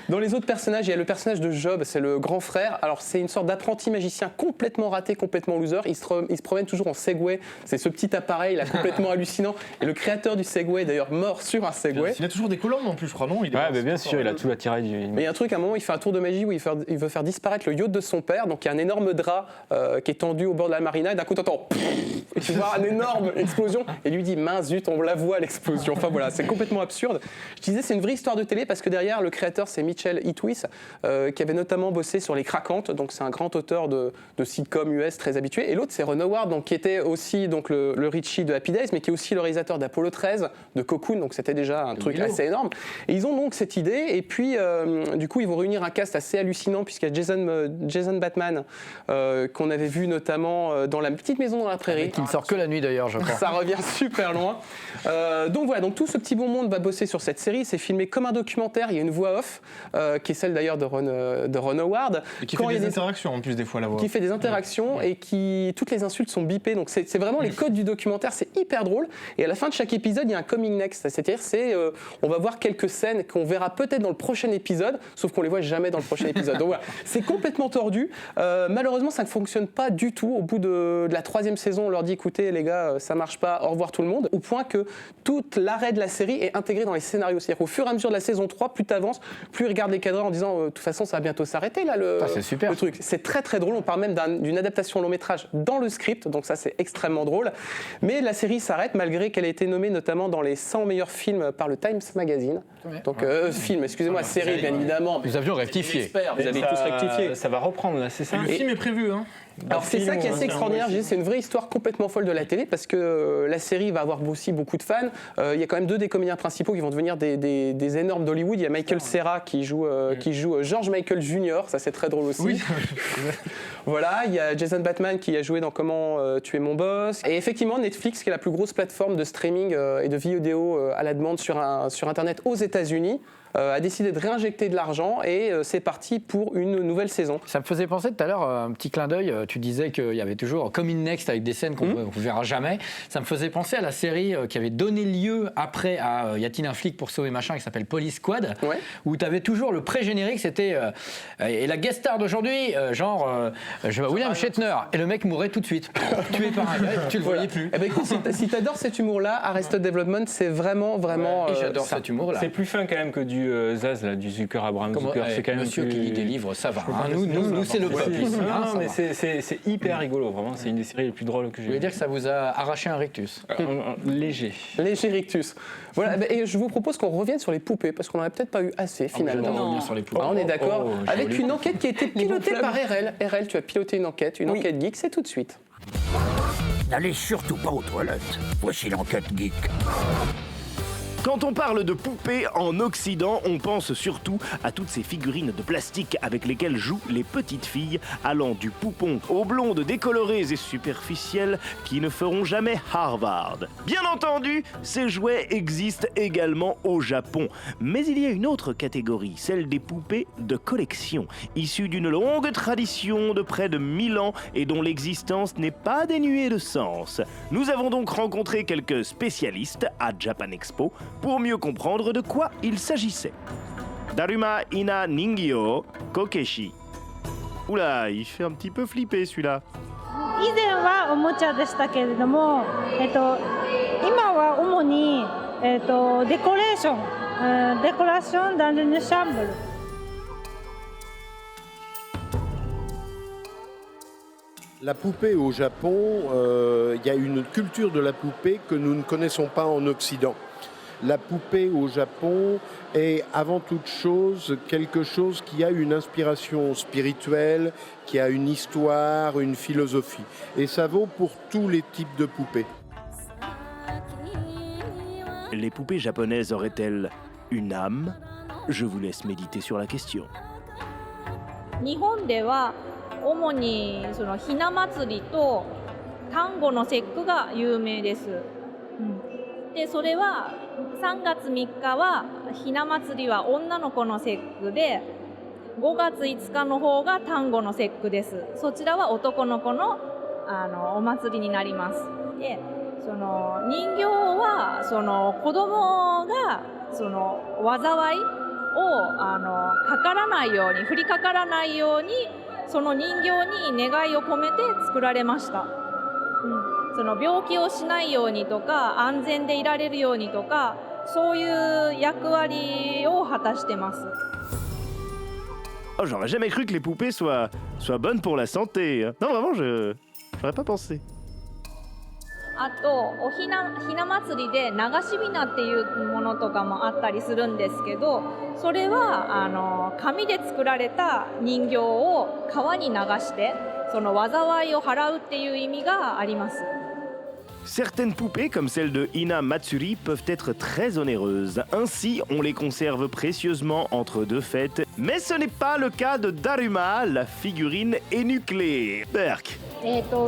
Dans les autres personnages, il y a le personnage de Job, c'est le grand frère. Alors, c'est une sorte d'apprenti magicien complètement raté, complètement loser. Il se promène toujours en Segway. C'est ce petit appareil là, complètement hallucinant. Et le créateur du Segway, d'ailleurs, mort sur un Segway. Il a toujours des colombes en plus, je crois, non? Bien sûr, il a tout attiré du. Mais il y a un truc, à un moment, il fait un tour de magie où il veut faire disparaître le yacht de son père. Donc, il y a un énorme drap qui est tendu au bord de la marina. Et d'un coup, t'entends. Et tu vois une énorme explosion. Et lui dit, mince, zut, on la voit l'explosion. Enfin voilà, c'est complètement absurde. Je disais, c'est une vraie histoire de télé parce que derrière, le créateur, c'est Mitchell Hitwis. qui avait notamment bossé sur Les Craquantes, donc c'est un grand auteur de sitcom US très habitué. Et l'autre, c'est Ron Howard, donc, qui était aussi donc, le Richie de Happy Days, mais qui est aussi le réalisateur d'Apollo 13, de Cocoon, donc c'était déjà un truc assez énorme. Et ils ont donc cette idée, et puis du coup, ils vont réunir un cast assez hallucinant, puisqu'il y a Jason Bateman, qu'on avait vu notamment dans La Petite Maison dans la Prairie. Qui ne sort que la nuit d'ailleurs, je crois. Ça revient super loin. Donc voilà, donc tout ce petit bon monde va bosser sur cette série. C'est filmé comme un documentaire. Il y a une voix off, qui est celle d'ailleurs de Ron Howard. Et qui fait des interactions en plus des fois, la voix. Qui fait des interactions et qui toutes les insultes sont bipées. Donc c'est vraiment les codes du documentaire. C'est hyper drôle. Et à la fin de chaque épisode, il y a un coming next. C'est-à-dire, on va voir quelques scènes qu'on verra peut-être dans le prochain épisode, sauf qu'on les voit jamais dans le prochain épisode. Donc voilà, c'est complètement tordu. Malheureusement, ça ne fonctionne pas du tout. Au bout de la 3e saison, on leur dit écoutez les gars, ça marche pas, au revoir tout le monde. Au point que tout l'arrêt de la série est intégré dans les scénarios. C'est-à-dire qu'au fur et à mesure de la saison 3, plus tu avances, plus ils regardent les cadres en disant de toute façon, ça va bientôt s'arrêter là c'est super. le truc. C'est très très drôle. On parle même d'une adaptation long métrage dans le script, donc ça c'est extrêmement drôle. Mais la série s'arrête malgré qu'elle ait été nommée notamment dans les 100 meilleurs films par le Times Magazine. Donc film, excusez-moi, série bien évidemment. Nous avions rectifié. Vous avez tous rectifié. Ça va reprendre là, c'est ça. Le film est prévu, hein. Alors c'est ça qui est assez extraordinaire, c'est une vraie histoire complètement folle de la télé parce que la série va avoir aussi beaucoup de fans. Il y a quand même 2 des comédiens principaux qui vont devenir des énormes d'Hollywood. Il y a Michael Cera qui joue George Michael Jr., ça c'est très drôle aussi. Oui. Voilà, il y a Jason Bateman qui a joué dans Comment tuer mon boss. Et effectivement, Netflix, qui est la plus grosse plateforme de streaming et de vidéo à la demande sur Internet aux États-Unis, a décidé de réinjecter de l'argent et c'est parti pour une nouvelle saison. Ça me faisait penser tout à l'heure, un petit clin d'œil, tu disais qu'il y avait toujours Coming Next avec des scènes qu'on ne verra jamais. Ça me faisait penser à la série qui avait donné lieu après à Y a-t-il un flic pour sauver machin qui s'appelle Police Squad, où tu avais toujours le pré-générique, c'était et la guest star d'aujourd'hui, William Shatner, et le mec mourait tout de suite, tué par un gars, tu le voyais plus. Eh ben, écoute, si tu adores cet humour-là, Arrested Development, c'est vraiment et j'adore cet humour-là. C'est plus fin quand même que du Zaz, là, du Zucker Abraham Zucker. C'est quand même monsieur plus... qui lit des livres, ça va. Hein, nous c'est le peuple ici. Non, mais c'est hyper rigolo, vraiment. C'est une des séries les plus drôles que j'ai. Vous voulez dire que ça vous a arraché un rictus? Léger. Léger rictus. Voilà, et je vous propose qu'on revienne sur les poupées, parce qu'on n'en a peut-être pas eu assez finalement. Revenir sur les poupées. On est d'accord. Avec une enquête qui a été pilotée par RL. RL, tu as piloté une enquête geek, c'est tout de suite. N'allez surtout pas aux toilettes. Voici l'enquête geek. Quand on parle de poupées en Occident, on pense surtout à toutes ces figurines de plastique avec lesquelles jouent les petites filles, allant du poupon aux blondes décolorées et superficielles qui ne feront jamais Harvard. Bien entendu, ces jouets existent également au Japon. Mais il y a une autre catégorie, celle des poupées de collection, issues d'une longue tradition de près de 1000 ans et dont l'existence n'est pas dénuée de sens. Nous avons donc rencontré quelques spécialistes à Japan Expo pour mieux comprendre de quoi il s'agissait. Daruma Ina Ningyo Kokeshi. Oula, il fait un petit peu flipper celui-là. 以前はおもちゃでしたけれども、今は主に、デコレーションdans une chambre. La poupée au Japon, il y a une culture de la poupée que nous ne connaissons pas en Occident. La poupée au Japon est avant toute chose quelque chose qui a une inspiration spirituelle, qui a une histoire, une philosophie. Et ça vaut pour tous les types de poupées. Les poupées japonaises auraient-elles une âme? Je vous laisse méditer sur la question. 日本では主にそのひな祭りと端午の節句が有名です。でそれは3月3日はひな祭りは女の子の節句で5月5日の方が端午の節句です。そちらは男の子のお祭りになります。でその人形はその子供がその災いをかからないように降りかからないようにその人形に願いを込めて作られました。その病気をしないようにとか安全でいられるようにとかそういう役割を果たしてます。Oh, j'aurais jamais cru que les poupées soient bonnes pour la santé. Non, vraiment, j'aurais pas pensé. あとひな祭りで流しびなっていうものとかもあったりするんですけど、それは紙で作られた人形を川に流してその災いを払うっていう意味があります。Certaines poupées, comme celle de Hina Matsuri, peuvent être très onéreuses. Ainsi, on les conserve précieusement entre deux fêtes. Mais ce n'est pas le cas de Daruma, la figurine énucléée. Berk.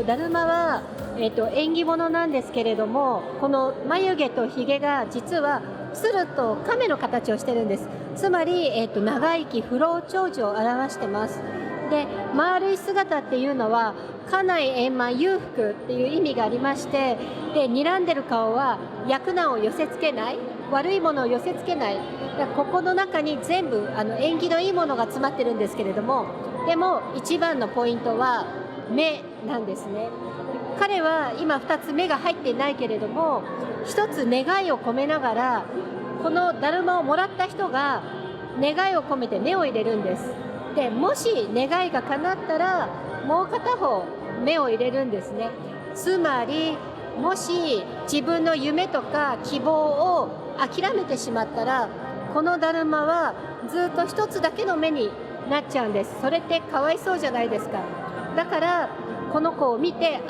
だるまは、縁起物なんですけれども、この眉毛とひげが実は鶴と亀の形をしてるんです。つまり、長生き不老長寿を表してます。で、丸い姿っていうのは家内円満裕福っていう意味がありまして、で睨んでる顔は厄難を寄せつけない、悪いものを寄せつけない。だここの中に全部縁起のいいものが詰まってるんですけれども、でも一番のポイントは目なんですね。彼は今2つ目が入っていないけれども、1つ願いを込めながらこのだるまをもらった人が願いを込めて目を入れるんです。でもし願いが叶ったらもう片方目を入れるんですね。つまりもし自分の夢とか希望を諦めてしまったら、このだるまはずっと一つだけの目になっちゃうんです。それってかわいそうじゃないですか。だからこの子を見て、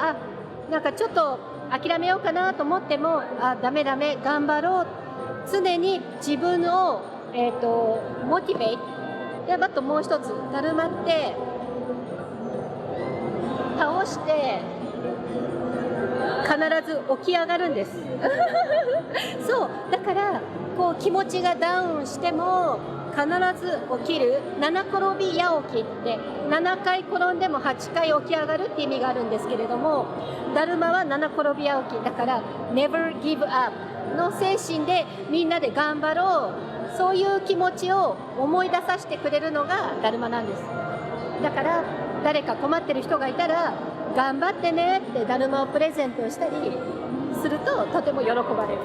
なんかちょっと諦めようかなと思っても、ダメ頑張ろう、常に自分を、モチベート。であともう一つ、だるまって倒して必ず起き上がるんですそうだからこう気持ちがダウンしても必ず起きる、七転び八起きって7回転んでも8回起き上がるって意味があるんですけれども、だるまは七転び八起きだから Never give up の精神でみんなで頑張ろう、そういう気持ちを思い出させてくれるのがだるまなんです。だから誰か困ってる人がいたら頑張ってねってだるまをプレゼントしたりするととても喜ばれる。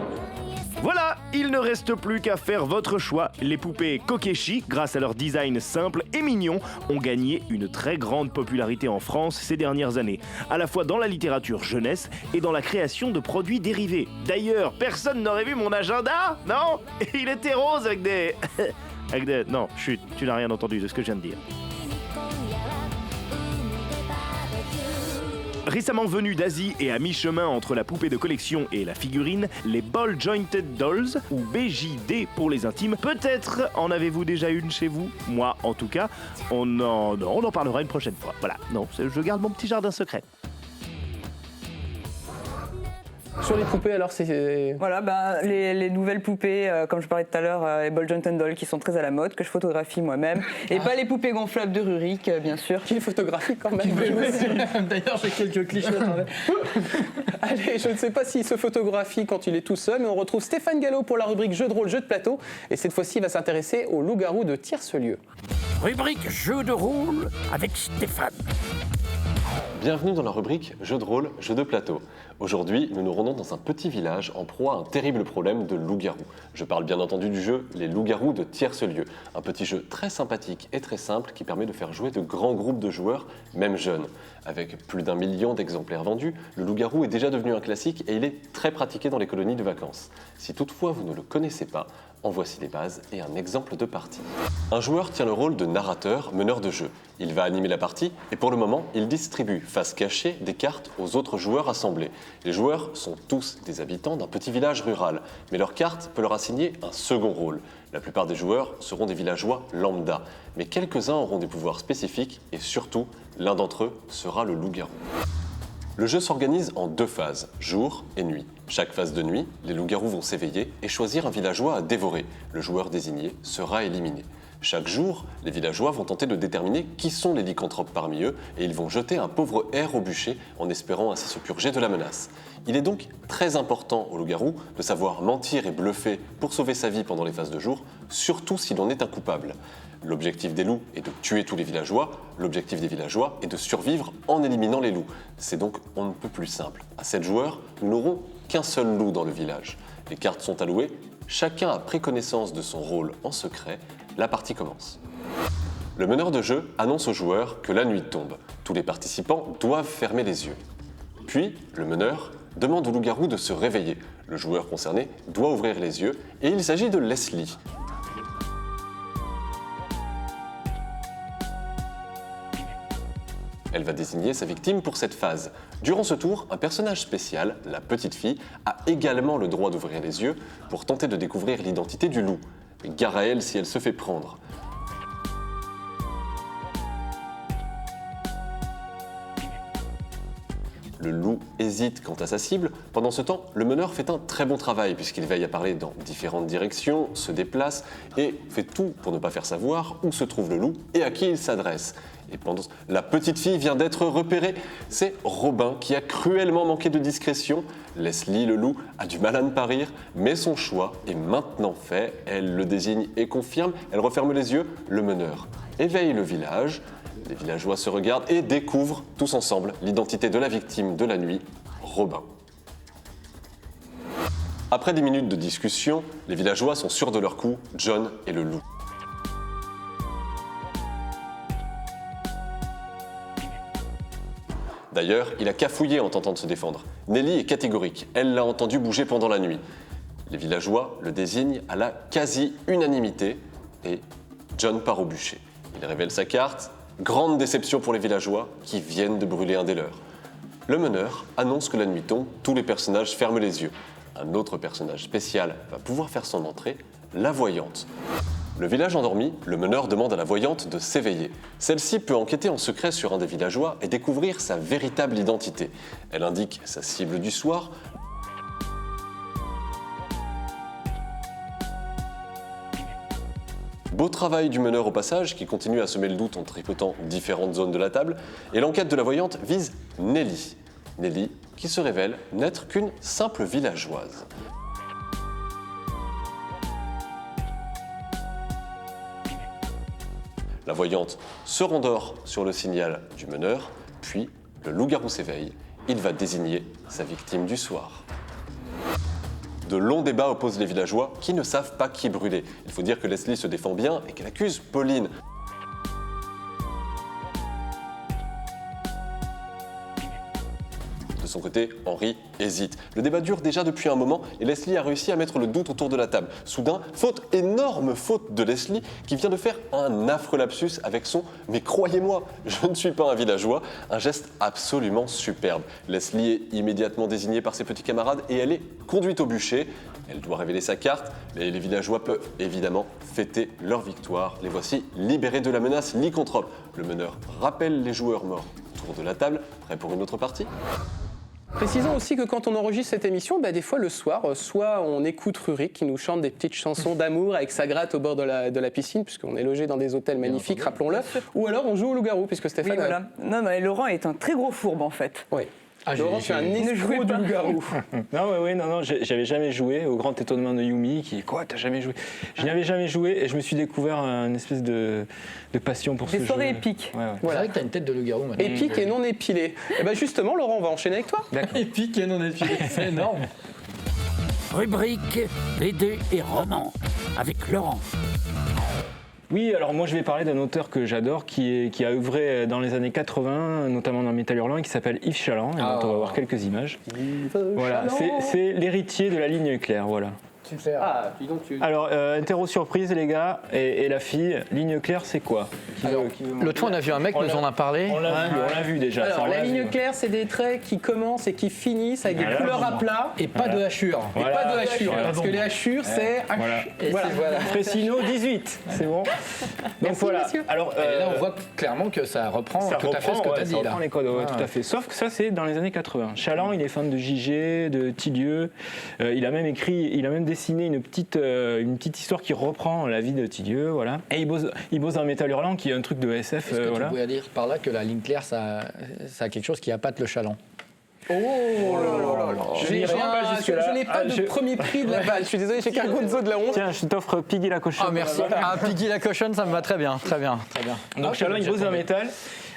Voilà, il ne reste plus qu'à faire votre choix. Les poupées Kokeshi, grâce à leur design simple et mignon, ont gagné une très grande popularité en France ces dernières années, à la fois dans la littérature jeunesse et dans la création de produits dérivés. D'ailleurs, personne n'aurait vu mon agenda, non? Il était rose avec des... Non, chut, tu n'as rien entendu de ce que je viens de dire. Récemment venus d'Asie et à mi-chemin entre la poupée de collection et la figurine, les Ball Jointed Dolls, ou BJD pour les intimes, peut-être en avez-vous déjà une chez vous? Moi, en tout cas, on en parlera une prochaine fois. Voilà, non, je garde mon petit jardin secret. Sur les poupées, alors, c'est... Voilà, les nouvelles poupées, comme je parlais tout à l'heure, les Ball Jointed Dolls qui sont très à la mode, que je photographie moi-même. Et pas les poupées gonflables de Rurik, bien sûr. Qui photographie quand même. D'ailleurs, j'ai quelques clichés. Allez, je ne sais pas s'il se photographie quand il est tout seul, mais on retrouve Stéphane Gallo pour la rubrique Jeux de rôle, jeux de plateau. Et cette fois-ci, il va s'intéresser au loup-garou de Tiercelieu. Rubrique Jeux de rôle avec Stéphane. Bienvenue dans la rubrique Jeux de rôle, jeux de plateau. Aujourd'hui, nous nous rendons dans un petit village en proie à un terrible problème de loup-garou. Je parle bien entendu du jeu Les loups-garous de Tiercelieu, un petit jeu très sympathique et très simple qui permet de faire jouer de grands groupes de joueurs, même jeunes. Avec plus d'1 million d'exemplaires vendus, le loup-garou est déjà devenu un classique et il est très pratiqué dans les colonies de vacances. Si toutefois vous ne le connaissez pas, en voici les bases et un exemple de partie. Un joueur tient le rôle de narrateur, meneur de jeu. Il va animer la partie et pour le moment, il distribue, face cachée, des cartes aux autres joueurs assemblés. Les joueurs sont tous des habitants d'un petit village rural, mais leur carte peut leur assigner un second rôle. La plupart des joueurs seront des villageois lambda, mais quelques-uns auront des pouvoirs spécifiques et surtout, l'un d'entre eux sera le loup-garou. Le jeu s'organise en 2 phases, jour et nuit. Chaque phase de nuit, les loups-garous vont s'éveiller et choisir un villageois à dévorer. Le joueur désigné sera éliminé. Chaque jour, les villageois vont tenter de déterminer qui sont les lycanthropes parmi eux et ils vont jeter un pauvre hare au bûcher en espérant ainsi se purger de la menace. Il est donc très important au loup-garou de savoir mentir et bluffer pour sauver sa vie pendant les phases de jour, surtout si l'on est un coupable. L'objectif des loups est de tuer tous les villageois, l'objectif des villageois est de survivre en éliminant les loups. C'est donc on ne peut plus simple. À 7 joueurs, nous n'aurons qu'un seul loup dans le village. Les cartes sont allouées, chacun a pris connaissance de son rôle en secret, la partie commence. Le meneur de jeu annonce aux joueurs que la nuit tombe. Tous les participants doivent fermer les yeux. Puis, le meneur demande au loup-garou de se réveiller. Le joueur concerné doit ouvrir les yeux et il s'agit de Leslie. Elle va désigner sa victime pour cette phase. Durant ce tour, un personnage spécial, la petite fille, a également le droit d'ouvrir les yeux pour tenter de découvrir l'identité du loup. Gare à elle si elle se fait prendre. Le loup hésite quant à sa cible. Pendant ce temps, le meneur fait un très bon travail puisqu'il veille à parler dans différentes directions, se déplace et fait tout pour ne pas faire savoir où se trouve le loup et à qui il s'adresse. Et pendant la petite fille vient d'être repérée. C'est Robin qui a cruellement manqué de discrétion. Leslie, le loup, a du mal à ne pas rire, mais son choix est maintenant fait. Elle le désigne et confirme. Elle referme les yeux. Le meneur éveille le village. Les villageois se regardent et découvrent tous ensemble l'identité de la victime de la nuit, Robin. Après 10 minutes de discussion, les villageois sont sûrs de leur coup, John et le loup. D'ailleurs, il a cafouillé en tentant de se défendre. Nelly est catégorique, elle l'a entendu bouger pendant la nuit. Les villageois le désignent à la quasi-unanimité et John part au bûcher. Il révèle sa carte, grande déception pour les villageois qui viennent de brûler un des leurs. Le meneur annonce que la nuit tombe, tous les personnages ferment les yeux. Un autre personnage spécial va pouvoir faire son entrée, la voyante. Le village endormi, le meneur demande à la voyante de s'éveiller. Celle-ci peut enquêter en secret sur un des villageois et découvrir sa véritable identité. Elle indique sa cible du soir. Beau travail du meneur au passage, qui continue à semer le doute en tripotant différentes zones de la table. Et l'enquête de la voyante vise Nelly. Nelly, qui se révèle n'être qu'une simple villageoise. La voyante se rendort sur le signal du meneur, puis le loup-garou s'éveille. Il va désigner sa victime du soir. De longs débats opposent les villageois qui ne savent pas qui brûler. Il faut dire que Leslie se défend bien et qu'elle accuse Pauline. De son côté, Henri hésite. Le débat dure déjà depuis un moment et Leslie a réussi à mettre le doute autour de la table. Soudain, énorme faute de Leslie qui vient de faire un affreux lapsus avec son « mais croyez-moi, je ne suis pas un villageois », un geste absolument superbe. Leslie est immédiatement désignée par ses petits camarades et elle est conduite au bûcher. Elle doit révéler sa carte et les villageois peuvent évidemment fêter leur victoire. Les voici libérés de la menace lycanthrope. Le meneur rappelle les joueurs morts autour de la table, prêts pour une autre partie. Précisons aussi que quand on enregistre cette émission, des fois le soir, soit on écoute Rurik qui nous chante des petites chansons d'amour avec sa gratte au bord de la piscine, puisqu'on est logé dans des hôtels magnifiques, rappelons-le, ou alors on joue au loup-garou, puisque Stéphane... Oui, voilà. Non, mais Laurent est un très gros fourbe en fait. Oui. Laurent, tu es un escroc du loup-garou. Non, j'avais jamais joué, au grand étonnement de Yumi, qui quoi, t'as jamais joué? Je n'avais jamais joué et je me suis découvert une espèce de passion pour ce jeu. Des soirées épiques. Ouais. Voilà. C'est vrai que t'as une tête de loup-garou maintenant. Épique et non épilé. Et bien justement, Laurent, on va enchaîner avec toi. Épique et non épilé, c'est énorme. Rubrique BD et romans avec Laurent. Oui, alors moi je vais parler d'un auteur que j'adore qui a œuvré dans les années 80, notamment dans Métal Hurlant, qui s'appelle Yves Chaland. Et on va voir quelques images. Voilà, c'est l'héritier de la ligne Éclair, voilà. Super. Ah, puis donc Alors, interro surprise les gars, et la fille, ligne claire c'est quoi? L'autre fois on a vu un mec nous en a parlé. On l'a vu déjà. Alors la ligne claire c'est des traits qui commencent et qui finissent avec des couleurs à plat. Et pas de hachures. Et pas de hachures, parce que les hachures c'est... Voilà. Fressino 18, c'est bon. Donc voilà. Alors, et là on voit clairement que ça reprend tout à fait ce que tu as dit là. Ça reprend les codes, tout à fait. Sauf que ça c'est dans les années 80. Chaland il est fan de JG, de Tillieux. Il a même dessiné une petite histoire qui reprend la vie de Tillieux, voilà. Et il bosse dans Métal Hurlant qui est un truc de SF. Est-ce que tu pourrais dire par là que la ligne claire ça a quelque chose qui appâte le chaland? Oh là là. Je n'ai pas de premier prix de la balle. Je suis désolé, j'ai qu'un Gonzo de la honte. Tiens, je t'offre Piggy la cochonne. Ah merci. Piggy la cochonne, ça me va très bien. Donc Chaland il bosse dans Métal.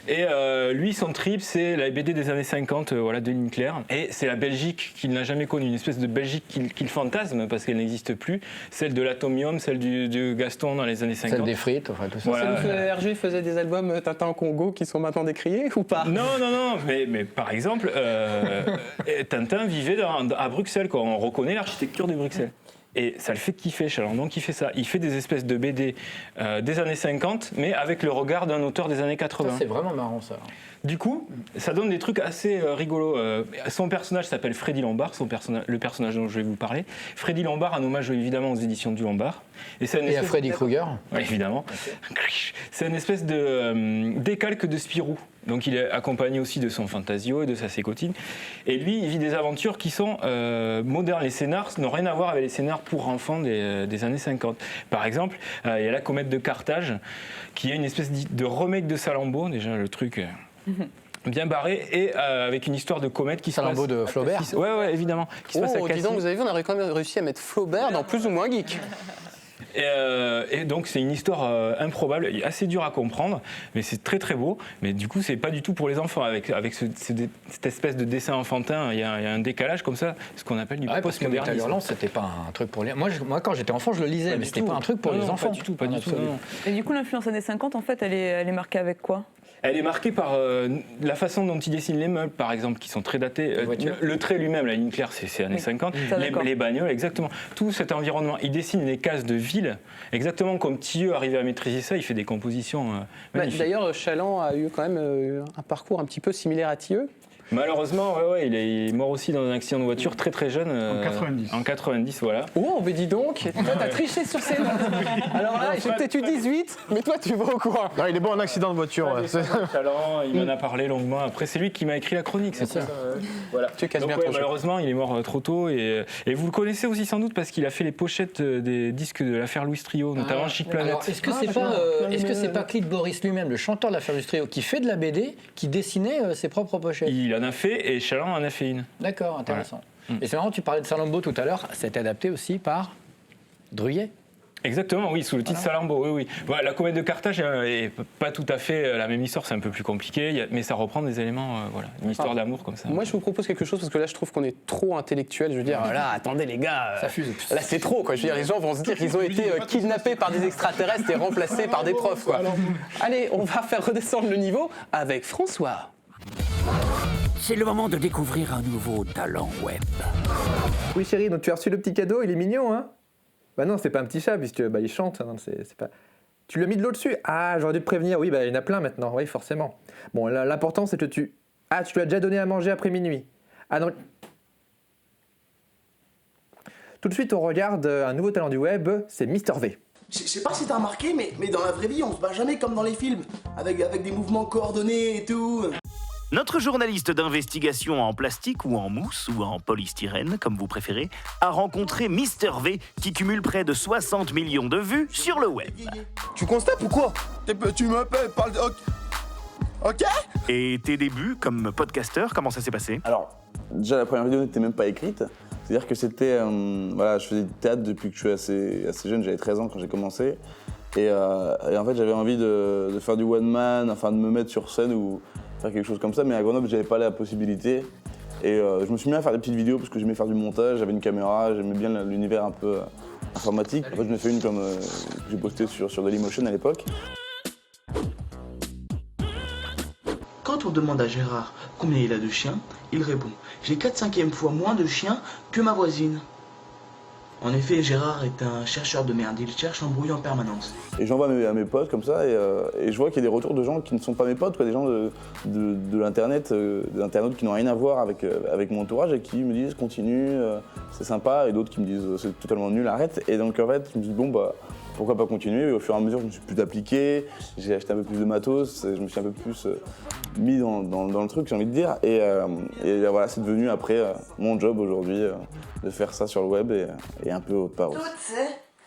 Et lui, son trip, c'est la BD des années 50 de Linkler. Et c'est la Belgique qu'il n'a jamais connue, une espèce de Belgique qu'il fantasme parce qu'elle n'existe plus. Celle de l'Atomium, celle du Gaston dans les années 50. Celle des frites, enfin tout ça. Voilà. Hergé faisait des albums Tintin au Congo qui sont maintenant décriés ou pas? Non, mais par exemple, Tintin vivait à Bruxelles, quoi. On reconnaît l'architecture de Bruxelles. Et ça le fait kiffer, Chaland. Donc il fait ça. Il fait des espèces de BD des années 50, mais avec le regard d'un auteur des années 80. Ça, c'est vraiment marrant, ça. Du coup, ça donne des trucs assez rigolos. Son personnage s'appelle Freddy Lombard, le personnage dont je vais vous parler. Freddy Lombard, un hommage évidemment aux éditions du Lombard. Et à Freddy Krueger. Oui, évidemment. Okay. C'est une espèce de décalque de Spirou. Donc il est accompagné aussi de son Fantasio et de sa sécotine. Et lui, il vit des aventures qui sont modernes. Les scénars n'ont rien à voir avec les scénars pour enfants des années 50. Par exemple, il y a La Comète de Carthage, qui est une espèce de remake de Salammbô, déjà le truc... bien barré et avec une histoire de comète qui se passe... Salammbô de Flaubert. Ouais, évidemment. Qui se passe à Cassis. Dis donc, vous avez vu, on a quand même réussi à mettre Flaubert dans Plus ou moins geek. Et donc c'est une histoire improbable, assez dure à comprendre, mais c'est très très beau. Mais du coup c'est pas du tout pour les enfants. Avec cette espèce de dessin enfantin, il y a un décalage comme ça, ce qu'on appelle du postmodernisme. Hurlant, c'était pas un truc pour les... Moi quand j'étais enfant je le lisais, mais c'était pas un truc pour les enfants. Pas du tout. Et du coup l'influence années 50 en fait elle est marquée avec quoi? Elle est marquée par la façon dont il dessine les meubles, par exemple, qui sont très datés. Le trait lui-même, la ligne claire, c'est années 50. Les bagnoles, exactement. Tout cet environnement. Il dessine les cases de ville, exactement comme Tilleux arrivait à maîtriser ça. Il fait des compositions magnifiques. D'ailleurs, Chaland a eu quand même un parcours un petit peu similaire à Tilleux. Malheureusement, il est mort aussi dans un accident de voiture très très jeune. En 90. En toi, Oh, mais dis donc, toi t'as triché sur ces notes. Alors là, j'ai peut-être eu 18, mais toi tu vas au courant. Non, il est bon en accident de voiture. Chaland, il m'en a parlé longuement. Après, c'est lui qui m'a écrit la chronique, c'est ça. Voilà. Tu casses bien malheureusement, il est mort trop tôt. Et vous le connaissez aussi sans doute parce qu'il a fait les pochettes des disques de l'affaire Louis Trio, notamment Chic Planet. Alors, est-ce que c'est pas Clyde Boris lui-même, le chanteur de l'affaire Louis Trio, qui fait de la BD, qui dessinait ses propres pochettes? Il en a fait et Chaland en a fait une. D'accord, intéressant. Voilà. Et c'est marrant, tu parlais de Salammbô tout à l'heure, c'était adapté aussi par Druillet. Exactement, oui, sous le titre Salammbô, oui. Voilà, la Comète de Carthage n'est pas tout à fait la même histoire, c'est un peu plus compliqué, mais ça reprend des éléments, une histoire d'amour comme ça. Moi, je vous propose quelque chose parce que là, je trouve qu'on est trop intellectuel. Je veux dire, là, attendez les gars, ça fuse. Là, c'est trop, quoi. Je veux dire, les gens vont se dire qu'ils ont été kidnappés par des extraterrestres et remplacés par des profs, quoi. Allez, on va faire redescendre le niveau avec François. C'est le moment de découvrir un nouveau talent web. Oui chérie, donc tu as reçu le petit cadeau, il est mignon, hein? Bah non, c'est pas un petit chat, puisque il chante, hein, c'est pas... Tu l'as mis de l'eau dessus? Ah, j'aurais dû te prévenir, oui, il y en a plein maintenant, oui, forcément. Bon, l'important c'est que tu... Ah, tu lui as déjà donné à manger après minuit. Ah non... Tout de suite, on regarde un nouveau talent du web, c'est Mister V. Je sais pas si t'as remarqué, mais dans la vraie vie, on se bat jamais comme dans les films, avec des mouvements coordonnés et tout. Notre journaliste d'investigation en plastique ou en mousse ou en polystyrène, comme vous préférez, a rencontré Mister V qui cumule près de 60 millions de vues sur le web. Tu constates ou quoi? Tu m'appelles, parle de... Ok. Et tes débuts comme podcasteur, comment ça s'est passé? Alors, déjà la première vidéo n'était même pas écrite. C'est-à-dire que c'était... je faisais du théâtre depuis que je suis assez jeune, j'avais 13 ans quand j'ai commencé. Et en fait, j'avais envie de faire du one-man, enfin de me mettre sur scène ou faire quelque chose comme ça. Mais à Grenoble, j'avais pas la possibilité. Et je me suis mis à faire des petites vidéos parce que j'aimais faire du montage, j'avais une caméra, j'aimais bien l'univers un peu informatique. En fait, je me fais une comme que j'ai postée sur Dailymotion à l'époque. Quand on demande à Gérard combien il a de chiens, il répond « J'ai 4/5 fois moins de chiens que ma voisine ». En effet, Gérard est un chercheur de merde, il cherche l'embrouille en permanence. Et j'envoie à mes potes comme ça, et je vois qu'il y a des retours de gens qui ne sont pas mes potes, quoi, des gens de l'internet, des internautes qui n'ont rien à voir avec mon entourage et qui me disent continue, c'est sympa, et d'autres qui me disent c'est totalement nul, arrête. Et donc en fait, je me dis bon bah pourquoi pas continuer, et au fur et à mesure je me suis plus appliqué, j'ai acheté un peu plus de matos, je me suis un peu plus mis dans le truc, j'ai envie de dire, et voilà, c'est devenu après mon job aujourd'hui de faire ça sur le web et un peu au part aussi.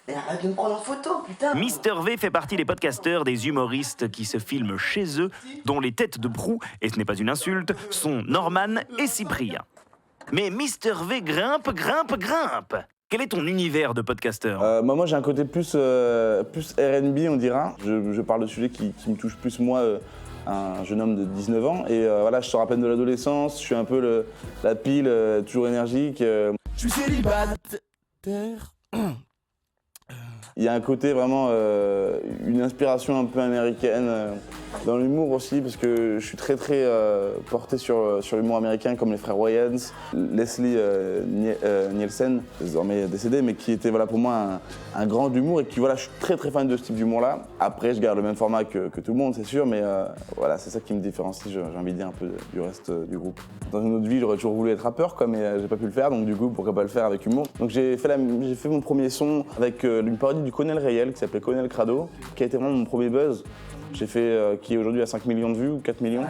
Et arrête de me prendre en photo, putain. Mister V fait partie des podcasteurs, des humoristes qui se filment chez eux, dont les têtes de proue, et ce n'est pas une insulte, sont Norman et Cyprien. Mais Mister V grimpe. Quel est ton univers de podcasteur? Moi j'ai un côté plus R&B on dira. Je parle de sujets qui me touchent plus moi un jeune homme de 19 ans. Et voilà, je sors à peine de l'adolescence, je suis un peu la pile, toujours énergique. Je suis célibataire. Il y a un côté vraiment, une inspiration un peu américaine dans l'humour aussi, parce que je suis très porté sur l'humour américain, comme les frères Wayans, Leslie Nielsen, désormais décédé, mais qui était voilà, pour moi un grand d'humour et qui voilà, je suis très fan de ce type d'humour-là. Après, je garde le même format que tout le monde, c'est sûr, mais voilà, c'est ça qui me différencie, j'ai envie de dire, un peu du reste du groupe. Dans une autre vie, j'aurais toujours voulu être rappeur, quoi, mais j'ai pas pu le faire, donc du coup, pourquoi pas le faire avec humour. Donc j'ai fait mon premier son avec une parodie du Colonel Rayel qui s'appelait Colonel Crado, qui a été vraiment mon premier buzz. J'ai fait, qui est aujourd'hui à 5 millions de vues ou 4 millions.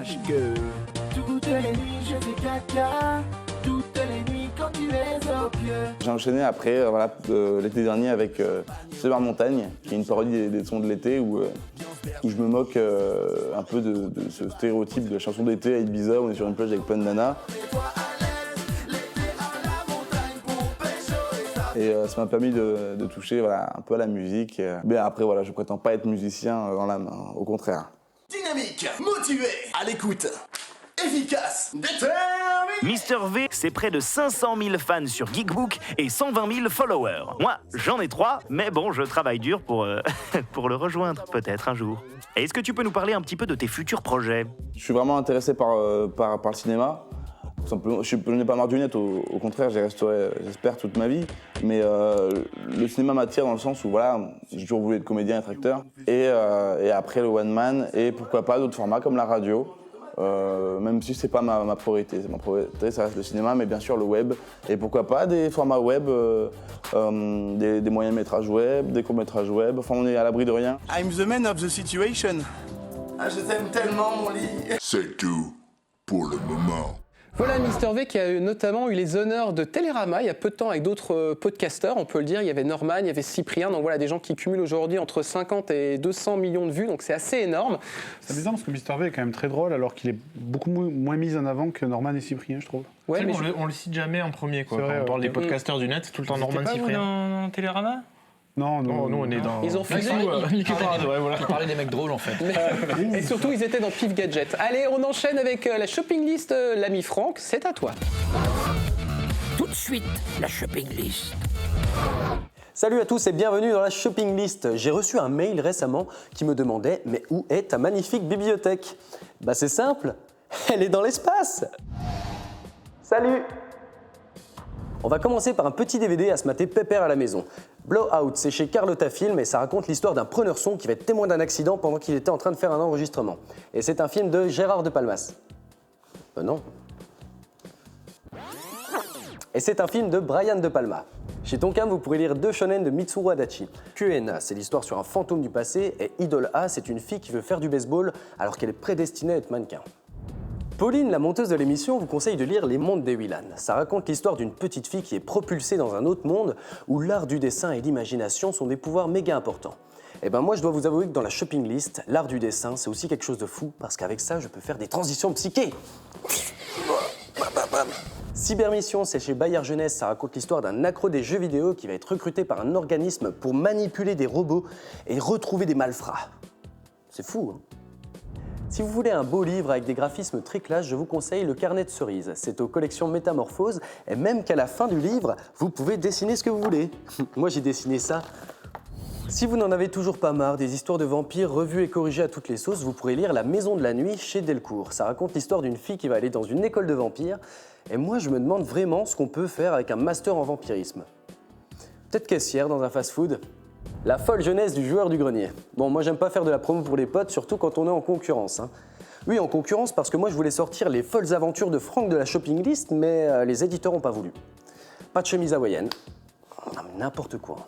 Toutes les nuits je fais caca, toutes les nuits quand tu es au pieu. J'ai enchaîné après, voilà, l'été dernier avec Summer Montagne, qui est une parodie des sons de l'été où je me moque un peu de ce stéréotype de la chanson d'été à Ibiza, on est sur une plage avec plein de nanas. Et ça m'a permis de toucher voilà, un peu à la musique. Mais après, voilà, je prétends pas être musicien dans l'âme, au contraire. Dynamique, motivé, à l'écoute, efficace, déterminé. Mister V, c'est près de 500 000 fans sur Geekbook et 120 000 followers. Moi, j'en ai 3, mais bon, je travaille dur pour le rejoindre, peut-être un jour. Est-ce que tu peux nous parler un petit peu de tes futurs projets? Je suis vraiment intéressé par le cinéma. Je n'ai pas marionnette, au contraire, j'y resterai, j'espère, toute ma vie. Mais le cinéma m'attire dans le sens où voilà, j'ai toujours voulu être comédien, être acteur. Et après le one man, et pourquoi pas d'autres formats comme la radio. Même si c'est pas ma priorité. Ma priorité, ça reste le cinéma, mais bien sûr le web. Et pourquoi pas des formats web, des moyens métrages web, des courts métrages web. Enfin, on est à l'abri de rien. I'm the man of the situation. Ah, je t'aime tellement, mon lit. C'est tout pour le moment. Voilà Mister V qui a notamment eu les honneurs de Télérama il y a peu de temps avec d'autres podcasteurs, on peut le dire. Il y avait Norman, il y avait Cyprien, donc voilà des gens qui cumulent aujourd'hui entre 50 et 200 millions de vues, donc c'est assez énorme. C'est bizarre parce que Mister V est quand même très drôle alors qu'il est beaucoup moins mis en avant que Norman et Cyprien, je trouve. Ouais, mais on le cite jamais en premier, quoi. Vrai, quand on parle des podcasteurs du net, c'est tout le temps Norman, Cyprien. Dans Télérama? Non, nous on est dans. Ils ont fait Ils parlaient des mecs drôles en fait. Et surtout ils étaient dans Pif Gadget. Allez, on enchaîne avec la shopping list, l'ami Franck, c'est à toi. Tout de suite, la shopping list. Salut à tous et bienvenue dans la shopping list. J'ai reçu un mail récemment qui me demandait « Mais où est ta magnifique bibliothèque ?» Bah c'est simple, elle est dans l'espace. Salut! On va commencer par un petit DVD à se mater pépère à la maison. Blowout, c'est chez Carlotta Film et ça raconte l'histoire d'un preneur son qui va être témoin d'un accident pendant qu'il était en train de faire un enregistrement. Et c'est un film de Gérard de Palmas. Non. Et c'est un film de Brian De Palma. Chez Tonkam, vous pourrez lire 2 shonen de Mitsuru Adachi. QNA, c'est l'histoire sur un fantôme du passé, et Idol A, c'est une fille qui veut faire du baseball alors qu'elle est prédestinée à être mannequin. Pauline, la monteuse de l'émission, vous conseille de lire Les Mondes des Willan. Ça raconte l'histoire d'une petite fille qui est propulsée dans un autre monde où l'art du dessin et l'imagination sont des pouvoirs méga importants. Et ben moi, je dois vous avouer que dans la shopping list, l'art du dessin, c'est aussi quelque chose de fou parce qu'avec ça, je peux faire des transitions psyché. Cybermission, c'est chez Bayard Jeunesse, ça raconte l'histoire d'un accro des jeux vidéo qui va être recruté par un organisme pour manipuler des robots et retrouver des malfrats. C'est fou, hein? Si vous voulez un beau livre avec des graphismes très classe, je vous conseille Le Carnet de Cerises. C'est aux collections Métamorphose et même qu'à la fin du livre, vous pouvez dessiner ce que vous voulez. Moi, j'ai dessiné ça. Si vous n'en avez toujours pas marre des histoires de vampires revues et corrigées à toutes les sauces, vous pourrez lire La Maison de la Nuit chez Delcourt. Ça raconte l'histoire d'une fille qui va aller dans une école de vampires. Et moi, je me demande vraiment ce qu'on peut faire avec un master en vampirisme. Peut-être caissière dans un fast-food. La folle jeunesse du joueur du grenier. Bon, moi j'aime pas faire de la promo pour les potes, surtout quand on est en concurrence. Hein. Oui, en concurrence parce que moi je voulais sortir les folles aventures de Franck de la shopping list, mais les éditeurs n'ont pas voulu. Pas de chemise hawaïenne. Non mais n'importe quoi.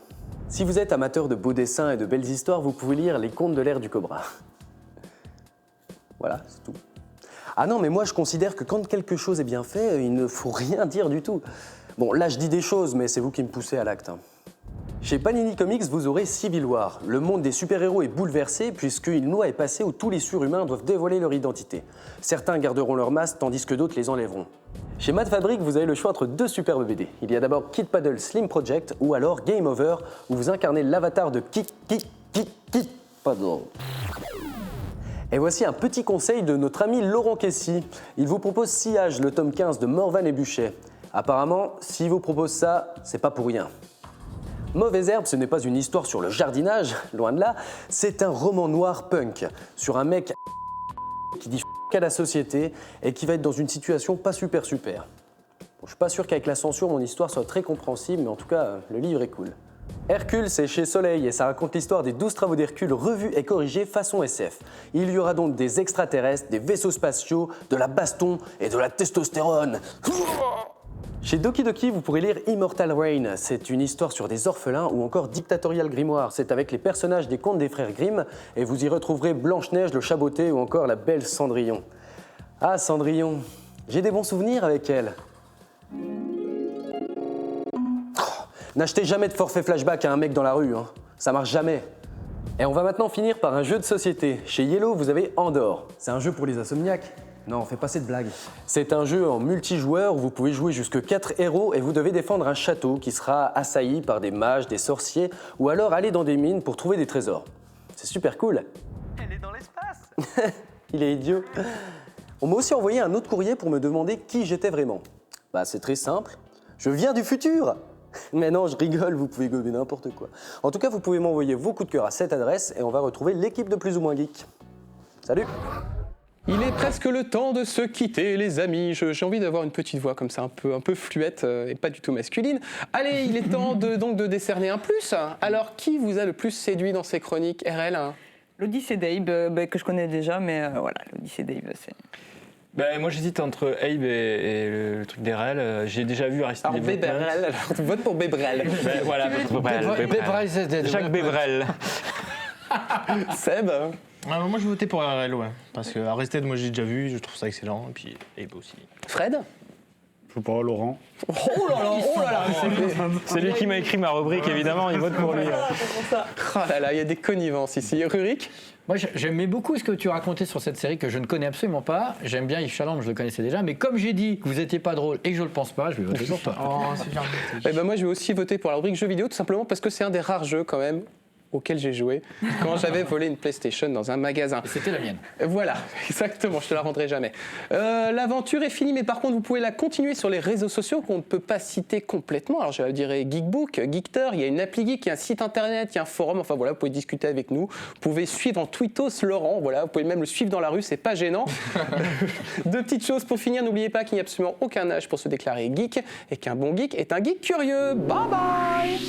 Si vous êtes amateur de beaux dessins et de belles histoires, vous pouvez lire Les Contes de l'ère du Cobra. Voilà, c'est tout. Ah non, mais moi je considère que quand quelque chose est bien fait, il ne faut rien dire du tout. Bon, là je dis des choses, mais c'est vous qui me poussez à l'acte. Hein. Chez Panini Comics, vous aurez Civil War. Le monde des super-héros est bouleversé puisqu'une loi est passée où tous les surhumains doivent dévoiler leur identité. Certains garderont leur masque tandis que d'autres les enlèveront. Chez Mad Fabric, vous avez le choix entre 2 superbes BD. Il y a d'abord Kid Paddle Slim Project ou alors Game Over où vous incarnez l'avatar de Kid Paddle. Et voici un petit conseil de notre ami Laurent Kessy. Il vous propose Sillage, le tome 15 de Morvan et Buchet. Apparemment, s'il vous propose ça, c'est pas pour rien. Mauvaise herbe, ce n'est pas une histoire sur le jardinage, loin de là, c'est un roman noir punk sur un mec qui dit à la société et qui va être dans une situation pas super. Bon, je suis pas sûr qu'avec la censure, mon histoire soit très compréhensible, mais en tout cas, le livre est cool. Hercule, c'est chez Soleil et ça raconte l'histoire des 12 travaux d'Hercule revus et corrigés façon SF. Il y aura donc des extraterrestres, des vaisseaux spatiaux, de la baston et de la testostérone. Chez Doki Doki, vous pourrez lire Immortal Reign. C'est une histoire sur des orphelins ou encore Dictatorial Grimoire. C'est avec les personnages des contes des frères Grimm et vous y retrouverez Blanche-Neige, le Chat Botté ou encore la belle Cendrillon. Ah, Cendrillon, j'ai des bons souvenirs avec elle. N'achetez jamais de forfait flashback à un mec dans la rue, hein. Ça marche jamais. Et on va maintenant finir par un jeu de société. Chez Yellow, vous avez Andorre. C'est un jeu pour les insomniaques. Non, fais pas cette blague. C'est un jeu en multijoueur où vous pouvez jouer jusque 4 héros et vous devez défendre un château qui sera assailli par des mages, des sorciers ou alors aller dans des mines pour trouver des trésors. C'est super cool. Elle est dans l'espace. Il est idiot. On m'a aussi envoyé un autre courrier pour me demander qui j'étais vraiment. Bah c'est très simple. Je viens du futur. Mais non, je rigole, vous pouvez gober n'importe quoi. En tout cas, vous pouvez m'envoyer vos coups de cœur à cette adresse et on va retrouver l'équipe de Plus ou Moins Geek. Salut! Il est presque le temps de se quitter, les amis. J'ai envie d'avoir une petite voix comme ça, un peu fluette et pas du tout masculine. Allez, il est temps de décerner un plus. Alors, qui vous a le plus séduit dans ces chroniques, RL? L'Odyssée d'Abe, que je connais déjà, mais voilà, l'Odyssée d'Abe, c'est... Moi j'hésite entre Abe et le truc d'Erel. J'ai déjà vu Aristide. Alors Bebrel, alors vote pour Bebrel. Voilà, Bebrel. Jacques Bebrel. Seb? Moi je votais pour Erel, ouais. Parce que Aristide, moi j'ai déjà vu, je trouve ça excellent. Et puis Abe aussi. Fred? Je sais pas, Laurent. Oh là là, c'est lui qui m'a écrit ma rubrique, évidemment, il vote pour lui. Oh là là, il y a des connivences ici. Rurik? Moi, j'aimais beaucoup ce que tu racontais sur cette série que je ne connais absolument pas. J'aime bien Yves Chaland, je le connaissais déjà. Mais comme j'ai dit que vous n'étiez pas drôle et que je le pense pas, je vais voter pour toi. C'est gentil. Moi, je vais aussi voter pour la rubrique jeux vidéo, tout simplement parce que c'est un des rares jeux, quand même, auquel j'ai joué quand j'avais volé une PlayStation dans un magasin. C'était la mienne. Voilà, exactement, je te la rendrai jamais. L'aventure est finie, mais par contre, vous pouvez la continuer sur les réseaux sociaux qu'on ne peut pas citer complètement. Alors, je dirais Geekbook, Geekter, il y a une appli geek, il y a un site internet, il y a un forum, enfin voilà, vous pouvez discuter avec nous. Vous pouvez suivre en tweetos Laurent, voilà, vous pouvez même le suivre dans la rue, c'est pas gênant. Deux petites choses pour finir, n'oubliez pas qu'il n'y a absolument aucun âge pour se déclarer geek et qu'un bon geek est un geek curieux. Bye bye!